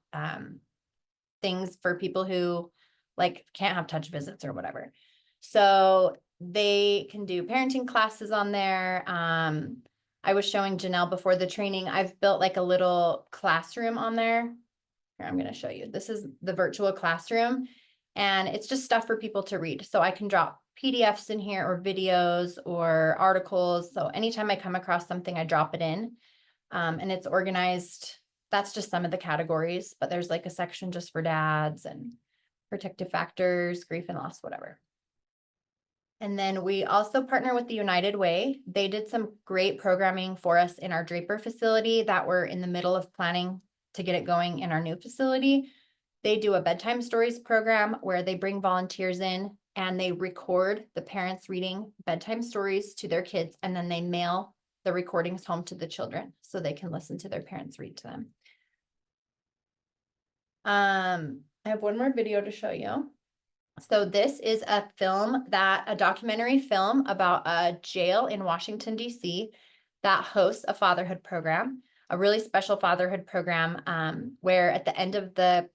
things for people who like can't have touch visits or whatever. So they can do parenting classes on there. I was showing Janelle before the training, I've built like a little classroom on there. Here, I'm going to show you. This is the virtual classroom, and it's just stuff for people to read. So I can drop PDFs in here or videos or articles. So anytime I come across something, I drop it in, and it's organized. That's just some of the categories, but there's like a section just for dads and protective factors, grief and loss, whatever. And then we also partner with the United Way. They did some great programming for us in our Draper facility that we're in the middle of planning to get it going in our new facility. They do a bedtime stories program where they bring volunteers in and they record the parents reading bedtime stories to their kids, and then they mail the recordings home to the children so they can listen to their parents read to them. I have one more video to show you. So this is a documentary film about a jail in Washington, D.C. that hosts a fatherhood program, a really special fatherhood program, where at the end of the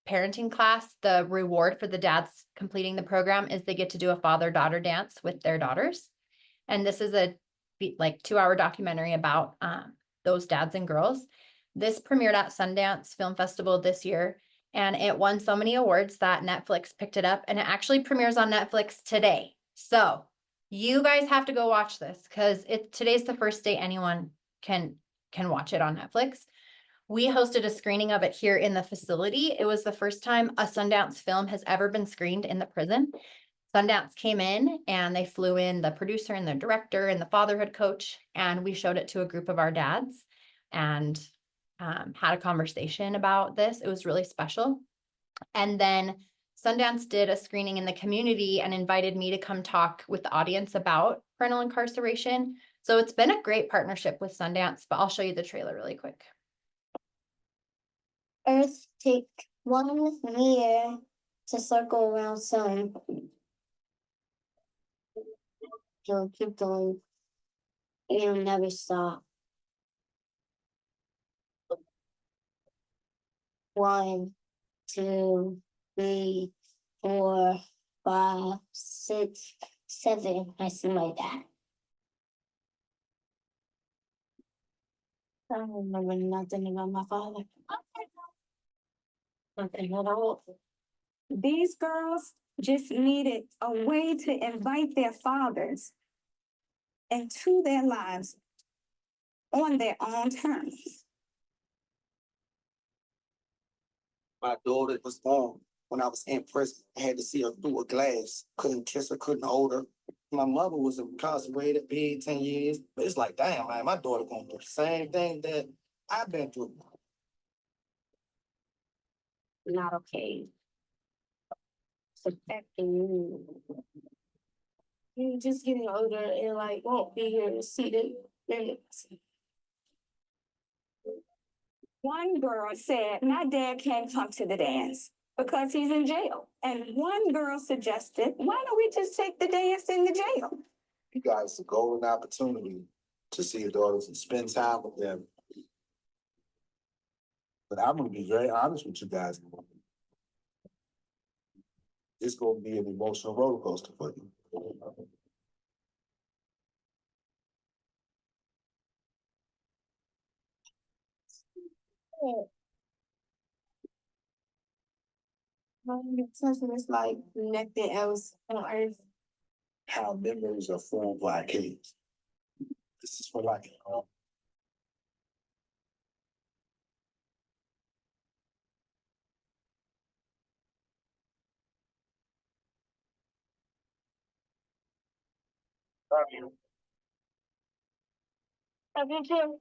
parenting class, the reward for the dads completing the program is they get to do a father-daughter dance with their daughters. And this is a like 2-hour documentary about those dads and girls. This premiered at Sundance Film Festival this year, and it won so many awards that Netflix picked it up, and it actually premieres on Netflix today. So you guys have to go watch this because today's the first day anyone can watch it on Netflix. We hosted a screening of it here in the facility. It was the first time a Sundance film has ever been screened in the prison. Sundance came in and they flew in the producer and the director and the fatherhood coach, and we showed it to a group of our dads and had a conversation about this. It was really special. And then Sundance did a screening in the community and invited me to come talk with the audience about parental incarceration. So it's been a great partnership with Sundance, but I'll show you the trailer really quick. Earth take 1 year to circle around sun. You'll keep going. You'll never stop. 1, 2, 3, 4, 5, 6, 7. I see my dad. I don't remember nothing about my father. Nothing at all. These girls just needed a way to invite their fathers into their lives on their own terms. My daughter was born when I was in prison. I had to see her through a glass. Couldn't kiss her, couldn't hold her. My mother was incarcerated, big 10 years. But it's like, damn, man, my daughter going through the same thing that I've been through. Not okay. It's affecting you. You're just getting older and like won't be here to see the minutes. One girl said, my dad can't come to the dance because he's in jail. And one girl suggested, why don't we just take the dance in the jail? You guys, a golden opportunity to see your daughters and spend time with them. But I'm gonna be very honest with you guys. It's gonna be an emotional roller coaster for you. Something is like nothing else on earth. How memories are formed by kids. This is for like, Love you too.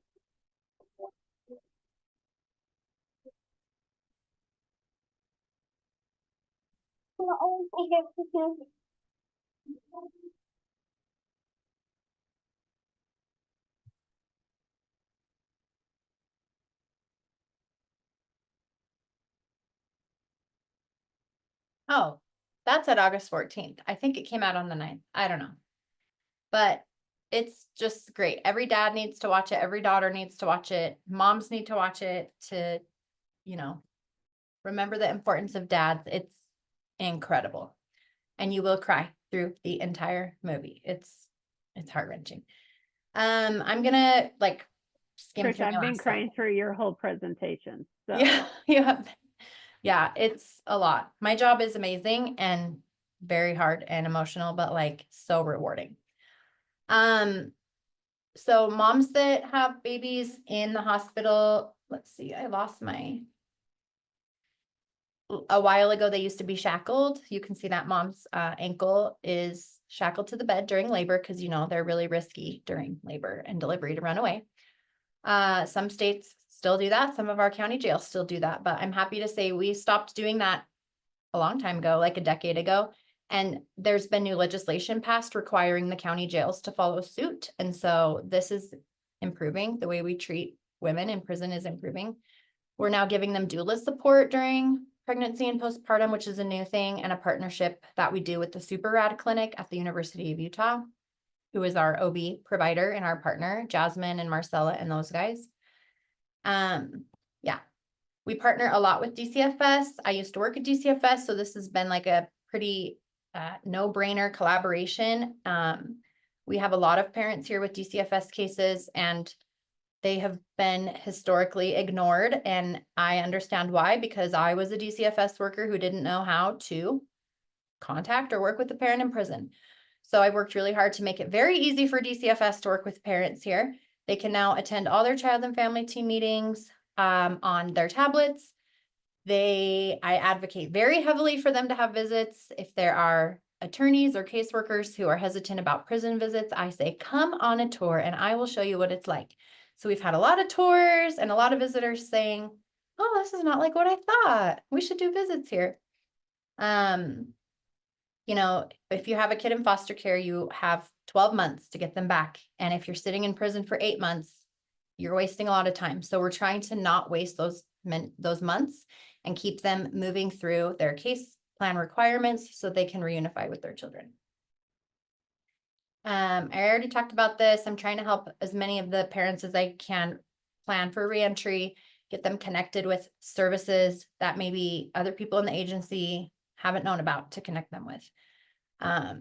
Oh, that's at August 14th. I think it came out on the 9th. I don't know. But it's just great. Every dad needs to watch it. Every daughter needs to watch it. Moms need to watch it to, you know, remember the importance of dads. It's incredible. And you will cry through the entire movie. It's heart-wrenching. I'm gonna like skim Trish, through my I've been last crying through your whole presentation, so. Yeah, yeah. Yeah, it's a lot. My job is amazing and very hard and emotional, but like so rewarding. So moms that have babies in the hospital, let's see, I lost my. A while ago, they used to be shackled. You can see that mom's ankle is shackled to the bed during labor because you know they're really risky during labor and delivery to run away. Some states still do that. Some of our county jails still do that, but I'm happy to say we stopped doing that a long time ago, like a decade ago. And there's been new legislation passed requiring the county jails to follow suit. And so this is improving. The way we treat women in prison is improving. We're now giving them doula support during pregnancy and postpartum, which is a new thing, and a partnership that we do with the Super Rad Clinic at the University of Utah, who is our OB provider and our partner, Jasmine and Marcella and those guys. Yeah, we partner a lot with DCFS. I used to work at DCFS, so this has been like a pretty no-brainer collaboration. We have a lot of parents here with DCFS cases, and they have been historically ignored, and I understand why, because I was a DCFS worker who didn't know how to contact or work with a parent in prison. So I worked really hard to make it very easy for DCFS to work with parents here. They can now attend all their child and family team meetings on their tablets. I advocate very heavily for them to have visits. If there are attorneys or caseworkers who are hesitant about prison visits, I say, come on a tour and I will show you what it's like. So we've had a lot of tours and a lot of visitors saying, oh, this is not like what I thought. We should do visits here. You know, if you have a kid in foster care, you have 12 months to get them back. And if you're sitting in prison for 8 months, you're wasting a lot of time. So we're trying to not waste those months and keep them moving through their case plan requirements so they can reunify with their children. I already talked about this. I'm trying to help as many of the parents as I can plan for reentry, get them connected with services that maybe other people in the agency haven't known about to connect them with. I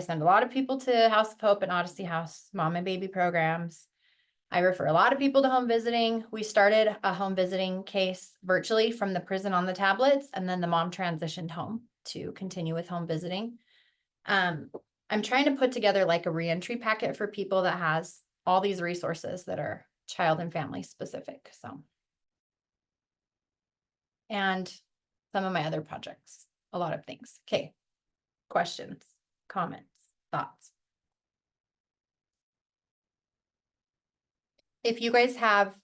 send a lot of people to House of Hope and Odyssey House mom and baby programs. I refer a lot of people to home visiting. We started a home visiting case virtually from the prison on the tablets, and then the mom transitioned home to continue with home visiting. I'm trying to put together like a reentry packet for people that has all these resources that are child and family specific. So, and some of my other projects, a lot of things. Okay. Questions, comments, thoughts. If you guys have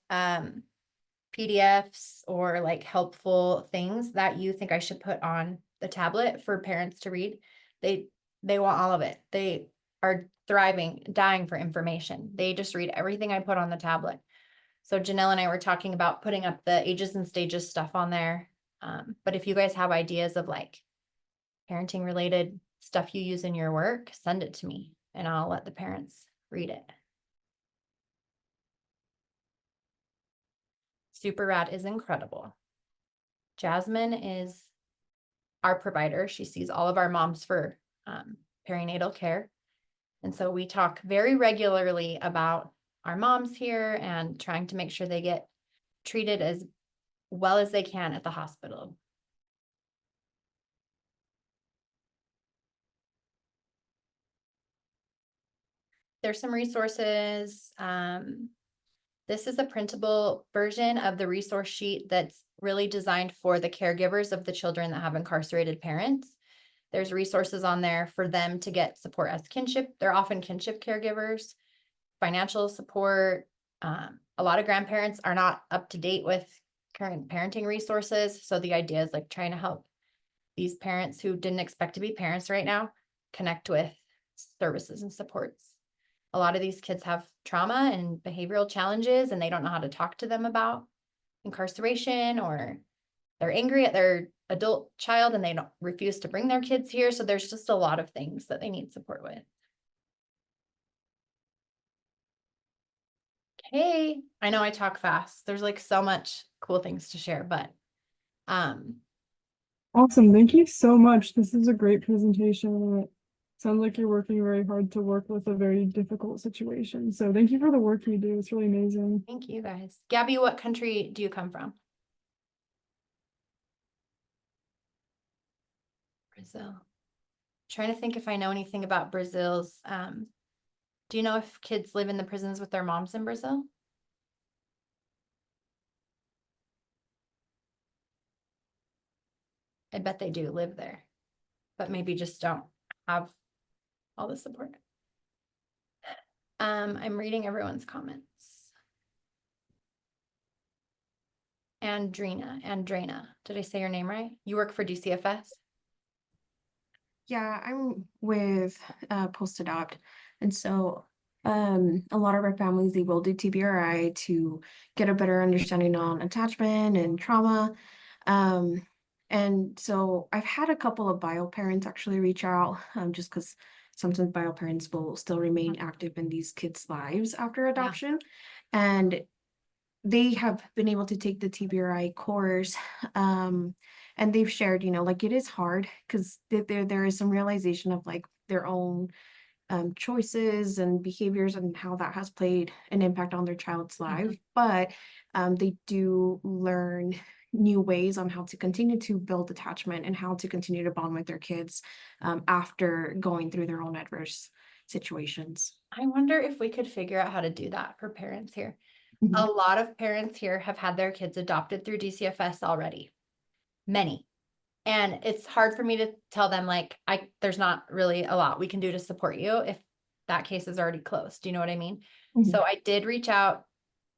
PDFs or like helpful things that you think I should put on the tablet for parents to read, they want all of it. They are thriving, dying for information. They just read everything I put on the tablet. So Janelle and I were talking about putting up the ages and stages stuff on there. But if you guys have ideas of like parenting related stuff you use in your work, send it to me and I'll let the parents read it. Super Rad is incredible. Jasmine is our provider. She sees all of our moms for perinatal care. And so we talk very regularly about our moms here and trying to make sure they get treated as well as they can at the hospital. There's some resources. This is a printable version of the resource sheet that's really designed for the caregivers of the children that have incarcerated parents. There's resources on there for them to get support as kinship. They're often kinship caregivers, financial support. A lot of grandparents are not up to date with current parenting resources. So the idea is like trying to help these parents who didn't expect to be parents right now connect with services and supports. A lot of these kids have trauma and behavioral challenges, and they don't know how to talk to them about incarceration, or they're angry at their adult child and they don't refuse to bring their kids here. So there's just a lot of things that they need support with. Okay, I know I talk fast. There's like so much cool things to share, but Awesome. Thank you so much. This is a great presentation. It sounds like you're working very hard to work with a very difficult situation. So thank you for the work you do. It's really amazing. thank you guys. Gabby, what country do you come from? Brazil. Trying to think if I know anything about Brazil's. Do you know if kids live in the prisons with their moms in Brazil? I bet they do live there, but maybe just don't have all the support. I'm reading everyone's comments. Andrina, did I say your name right? You work for DCFS? Yeah, I'm with Post Adopt. And so a lot of our families, they will do TBRI to get a better understanding on attachment and trauma. And so I've had a couple of bio parents actually reach out just because sometimes bio parents will still remain active in these kids' lives after adoption. And they have been able to take the TBRI course. And they've shared, like it is hard because there is some realization of like their own choices and behaviors and how that has played an impact on their child's life. But they do learn new ways on how to continue to build attachment and how to continue to bond with their kids after going through their own adverse situations. I wonder if we could figure out how to do that for parents here. A lot of parents here have had their kids adopted through DCFS already. Many. And it's hard for me to tell them like, there's not really a lot we can do to support you if that case is already closed. Do you know what I mean? So I did reach out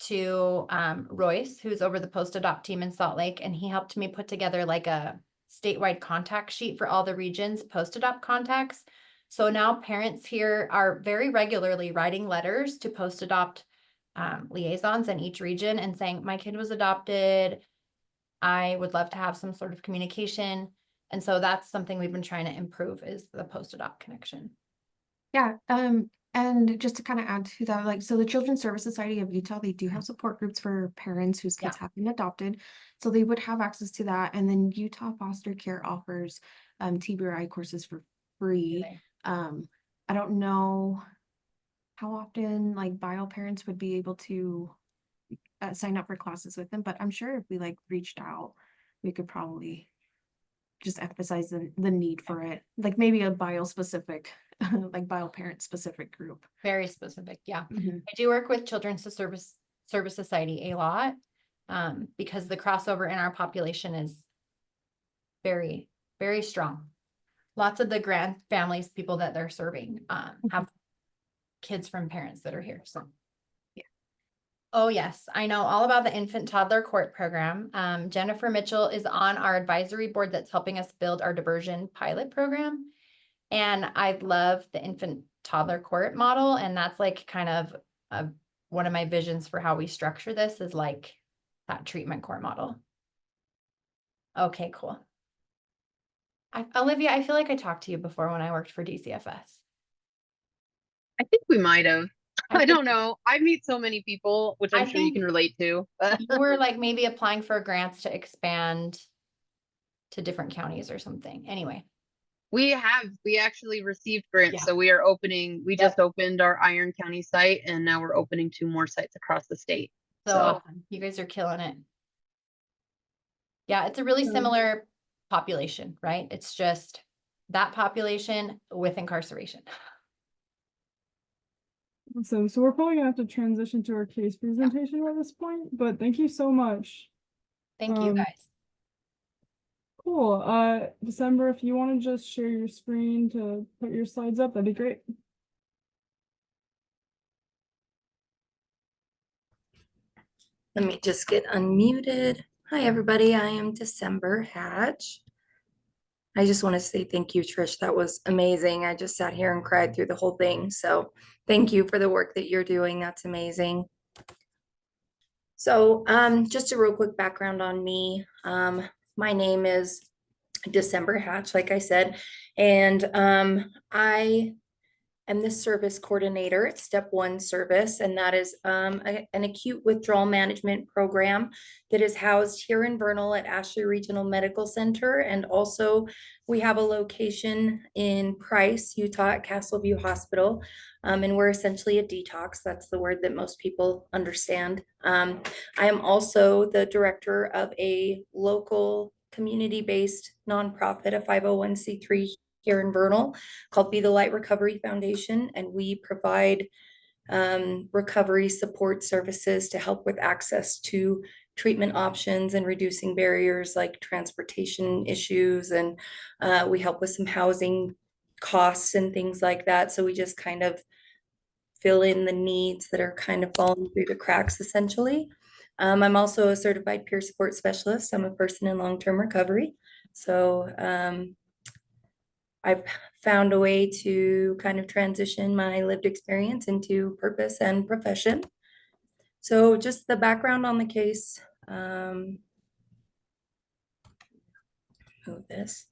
to Royce, who's over the Post Adopt team in Salt Lake, and he helped me put together like a statewide contact sheet for all the regions Post Adopt contacts. So now parents here are very regularly writing letters to Post Adopt liaisons in each region and saying, my kid was adopted. I would love to have some sort of communication. And so that's something we've been trying to improve, is the Post Adopt connection. Yeah. And just to kind of add to that, like, so the Children's Service Society of Utah, they do have support groups for parents whose kids have been adopted. So they would have access to that. And then Utah Foster Care offers TBRI courses for free. I don't know how often like bio parents would be able to sign up for classes with them, but I'm sure if we like reached out, we could probably just emphasize the need for it. Like maybe a bio specific, like bio parent specific group. Very specific. Yeah. I do work with Children's Service Society a lot because the crossover in our population is very, very strong. Lots of the grand families, people that they're serving have kids from parents that are here. So oh, yes, I know all about the infant toddler court program. Jennifer Mitchell is on our advisory board that's helping us build our diversion pilot program. And I love the infant toddler court model. And that's like kind of one of my visions for how we structure this is like that treatment court model. Okay, cool. Olivia, I feel like I talked to you before when I worked for DCFS. I think we might have. I don't know. I meet so many people, which I'm sure you can relate to. You were like maybe applying for grants to expand to different counties or something. Anyway. We actually received grants. So we are opening, we just opened our Iron County site and now we're opening 2 more sites across the state. So awesome. You guys are killing it. Yeah, it's a really similar population, right? It's just that population with incarceration. Awesome. So we're probably gonna have to transition to our case presentation at this point, but thank you so much. Thank you guys. Cool. December, if you want to just share your screen to put your slides up, that'd be great. Let me just get unmuted. Hi, everybody. I am December Hatch. I just want to say thank you, Trish. That was amazing. I just sat here and cried through the whole thing. So thank you for the work that you're doing. That's amazing. So just a real quick background on me. My name is December Hatch, like I said, and I am the service coordinator at Step One Service, and that is an acute withdrawal management program that is housed here in Vernal at Ashley Regional Medical Center. And also we have a location in Price, Utah at Castleview Hospital. And we're essentially a detox. That's the word that most people understand. I am also the director of a local community-based nonprofit, a 501c3 here in Vernal called Be the Light Recovery Foundation, and we provide recovery support services to help with access to treatment options and reducing barriers like transportation issues, and we help with some housing costs and things like that. So we just kind of fill in the needs that are kind of falling through the cracks, essentially. I'm also a certified peer support specialist. I'm a person in long-term recovery. So I've found a way to kind of transition my lived experience into purpose and profession. So just the background on the case. Move this.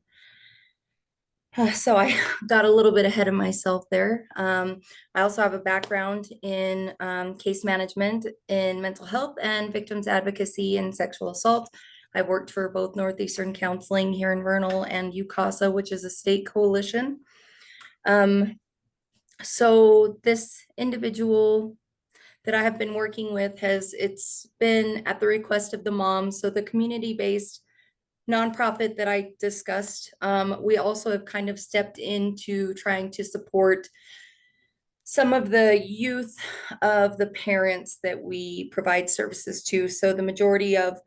So I got a little bit ahead of myself there. I also have a background in case management in mental health and victims advocacy and sexual assault. I've worked for both Northeastern Counseling here in Vernal and UCASA, which is a state coalition. So this individual that I have been working with it's been at the request of the mom. So the community-based nonprofit that I discussed, we also have kind of stepped into trying to support some of the youth of the parents that we provide services to. So the majority of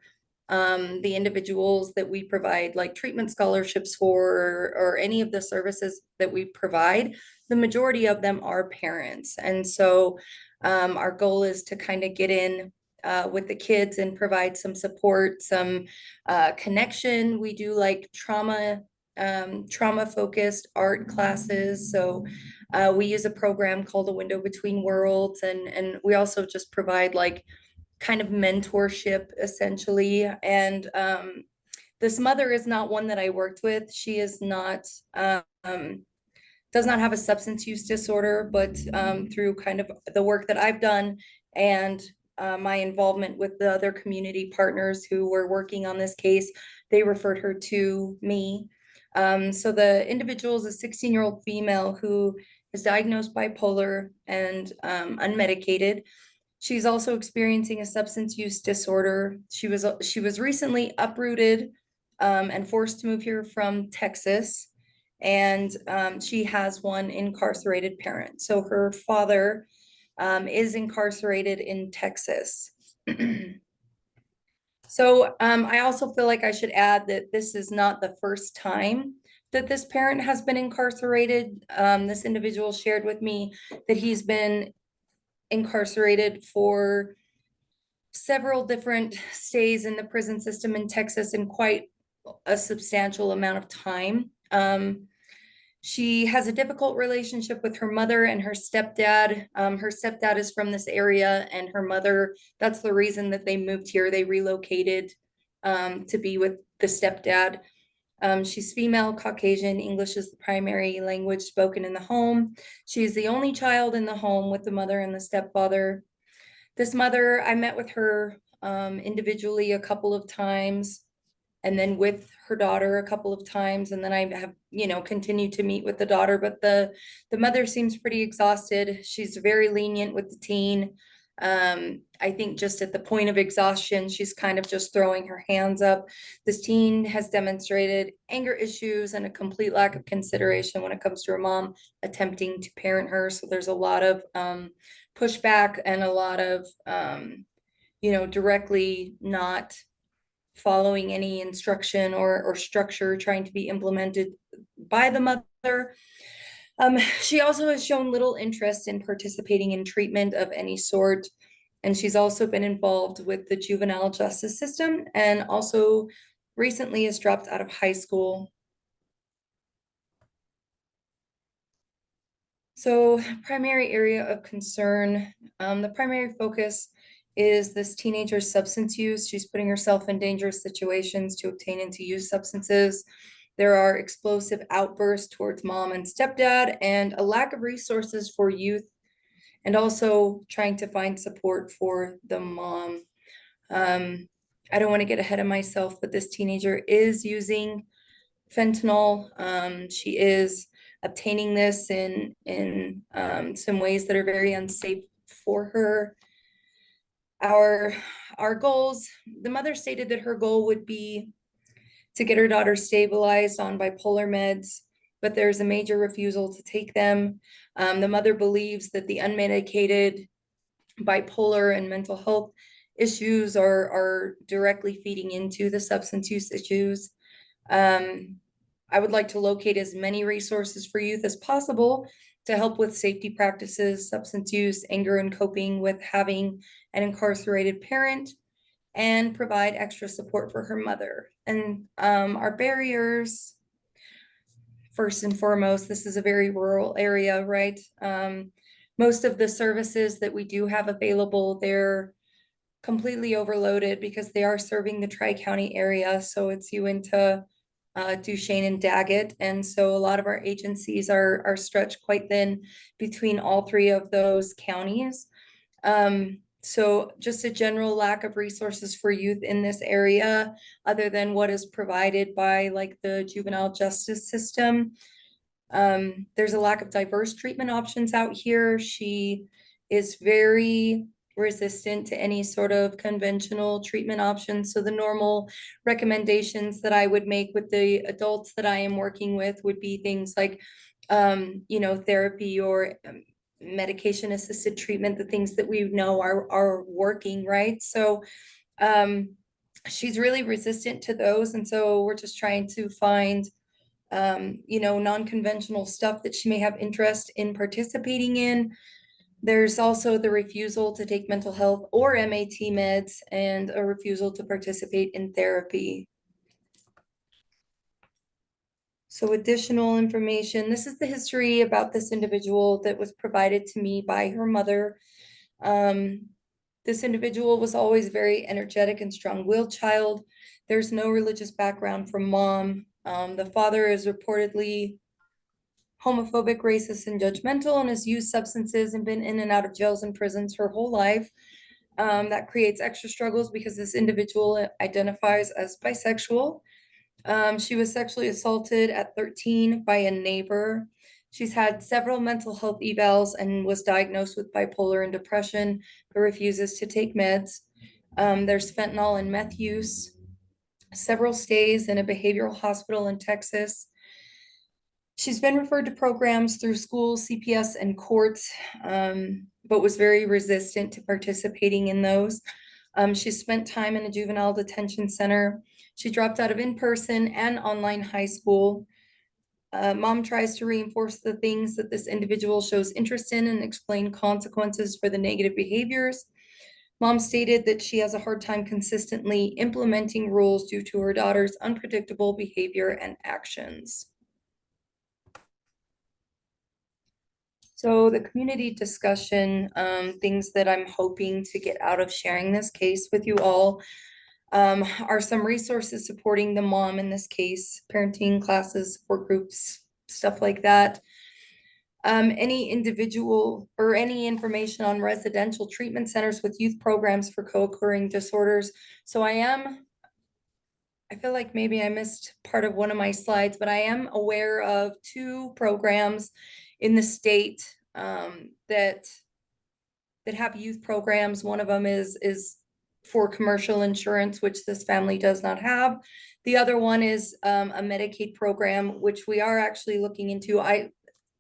the individuals that we provide like treatment scholarships for, or any of the services that we provide, the majority of them are parents. And so our goal is to kind of get in with the kids and provide some support, some connection. We do like trauma focused art classes. So we use a program called A Window Between Worlds, and we also just provide like kind of mentorship essentially. And this mother is not one that I worked with. She is not does not have a substance use disorder, but through kind of the work that I've done and my involvement with the other community partners who were working on this case, they referred her to me. So the individual is a 16-year-old female who is diagnosed bipolar and unmedicated. She's also experiencing a substance use disorder. She was recently uprooted and forced to move here from Texas, and she has one incarcerated parent. So her father is incarcerated in Texas. So I also feel like I should add that this is not the first time that this parent has been incarcerated. This individual shared with me that he's been incarcerated for several different stays in the prison system in Texas in quite a substantial amount of time. She has a difficult relationship with her mother and her stepdad. Her stepdad is from this area, and her mother, that's the reason that they moved here. They relocated to be with the stepdad. She's female, Caucasian. English is the primary language spoken in the home. She's the only child in the home with the mother and the stepfather. This mother, I met with her individually a couple of times, and then with her daughter a couple of times. And then I have, continued to meet with the daughter, but the mother seems pretty exhausted. She's very lenient with the teen. I think just at the point of exhaustion, she's kind of just throwing her hands up. This teen has demonstrated anger issues and a complete lack of consideration when it comes to her mom attempting to parent her. So there's a lot of pushback and a lot of, directly not following any instruction or structure trying to be implemented by the mother. She also has shown little interest in participating in treatment of any sort. And she's also been involved with the juvenile justice system and also recently has dropped out of high school. So primary area of concern, the primary focus is this teenager's substance use. She's putting herself in dangerous situations to obtain and to use substances. There are explosive outbursts towards mom and stepdad and a lack of resources for youth, and also trying to find support for the mom. I don't want to get ahead of myself, but this teenager is using fentanyl. She is obtaining this in some ways that are very unsafe for her. Our goals, the mother stated that her goal would be to get her daughter stabilized on bipolar meds, but there's a major refusal to take them. The mother believes that the unmedicated bipolar and mental health issues are directly feeding into the substance use issues. I would like to locate as many resources for youth as possible to help with safety practices, substance use, anger, and coping with having an incarcerated parent, and provide extra support for her mother. And our barriers, first and foremost, this is a very rural area, right? Most of the services that we do have available, they're completely overloaded because they are serving the Tri-County area. So it's you into Duchesne and Daggett. And so a lot of our agencies are stretched quite thin between all three of those counties. So just a general lack of resources for youth in this area, other than what is provided by like the juvenile justice system. There's a lack of diverse treatment options out here. She is very resistant to any sort of conventional treatment options. So the normal recommendations that I would make with the adults that I am working with would be things like, therapy or medication assisted treatment, the things that we know are working, right? So she's really resistant to those. And so we're just trying to find non-conventional stuff that she may have interest in participating in. There's also the refusal to take mental health or MAT meds and a refusal to participate in therapy. So additional information. This is the history about this individual that was provided to me by her mother. This individual was always very energetic and strong-willed child. There's no religious background from mom. The father is reportedly homophobic, racist, and judgmental, and has used substances and been in and out of jails and prisons her whole life. That creates extra struggles because this individual identifies as bisexual. She was sexually assaulted at 13 by a neighbor. She's had several mental health evals and was diagnosed with bipolar and depression, but refuses to take meds. There's fentanyl and meth use, several stays in a behavioral hospital in Texas. She's been referred to programs through schools, CPS, and courts, but was very resistant to participating in those. She spent time in a juvenile detention center. She dropped out of in-person and online high school. Mom tries to reinforce the things that this individual shows interest in and explain consequences for the negative behaviors. Mom stated that she has a hard time consistently implementing rules due to her daughter's unpredictable behavior and actions. So the community discussion, things that I'm hoping to get out of sharing this case with you all are some resources supporting the mom in this case, parenting classes, support groups, stuff like that. Any individual or any information on residential treatment centers with youth programs for co-occurring disorders. So I feel like maybe I missed part of one of my slides, but I am aware of 2 programs in the state that have youth programs. One of them is for commercial insurance, which this family does not have. The other one is a Medicaid program, which we are actually looking into.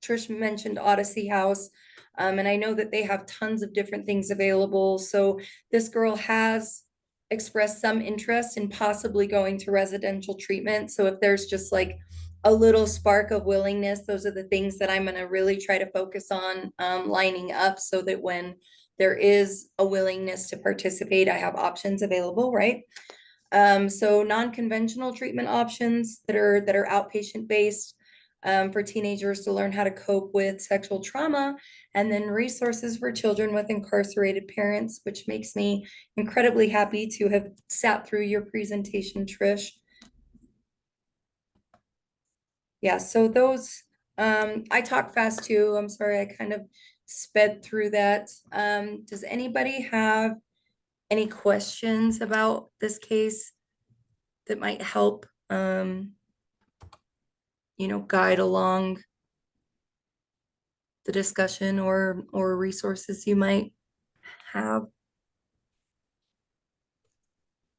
Trish mentioned Odyssey House, and I know that they have tons of different things available. So this girl has expressed some interest in possibly going to residential treatment. So if there's just like a little spark of willingness, those are the things that I'm gonna really try to focus on lining up so that when there is a willingness to participate, I have options available, right? So non-conventional treatment options that are outpatient based for teenagers to learn how to cope with sexual trauma, and then resources for children with incarcerated parents, which makes me incredibly happy to have sat through your presentation, Trish. Yeah, so those, I talk fast too. I'm sorry, I kind of sped through that. Does anybody have any questions about this case that might help, guide along the discussion or resources you might have?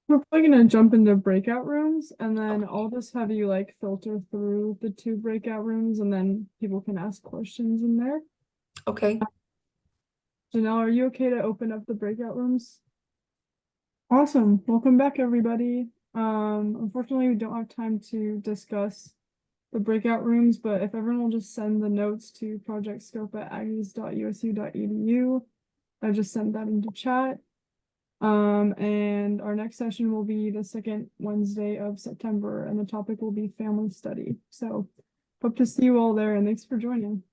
We're probably gonna jump into breakout rooms and then I'll just have you like filter through the 2 breakout rooms and then people can ask questions in there. Okay. Janelle, are you okay to open up the breakout rooms? Awesome. Welcome back, everybody. Unfortunately, we don't have time to discuss the breakout rooms, but if everyone will just send the notes to projectscope@aggies.usu.edu. I just sent that into chat. And our next session will be the 2nd Wednesday of September, and the topic will be family study. So hope to see you all there, and thanks for joining.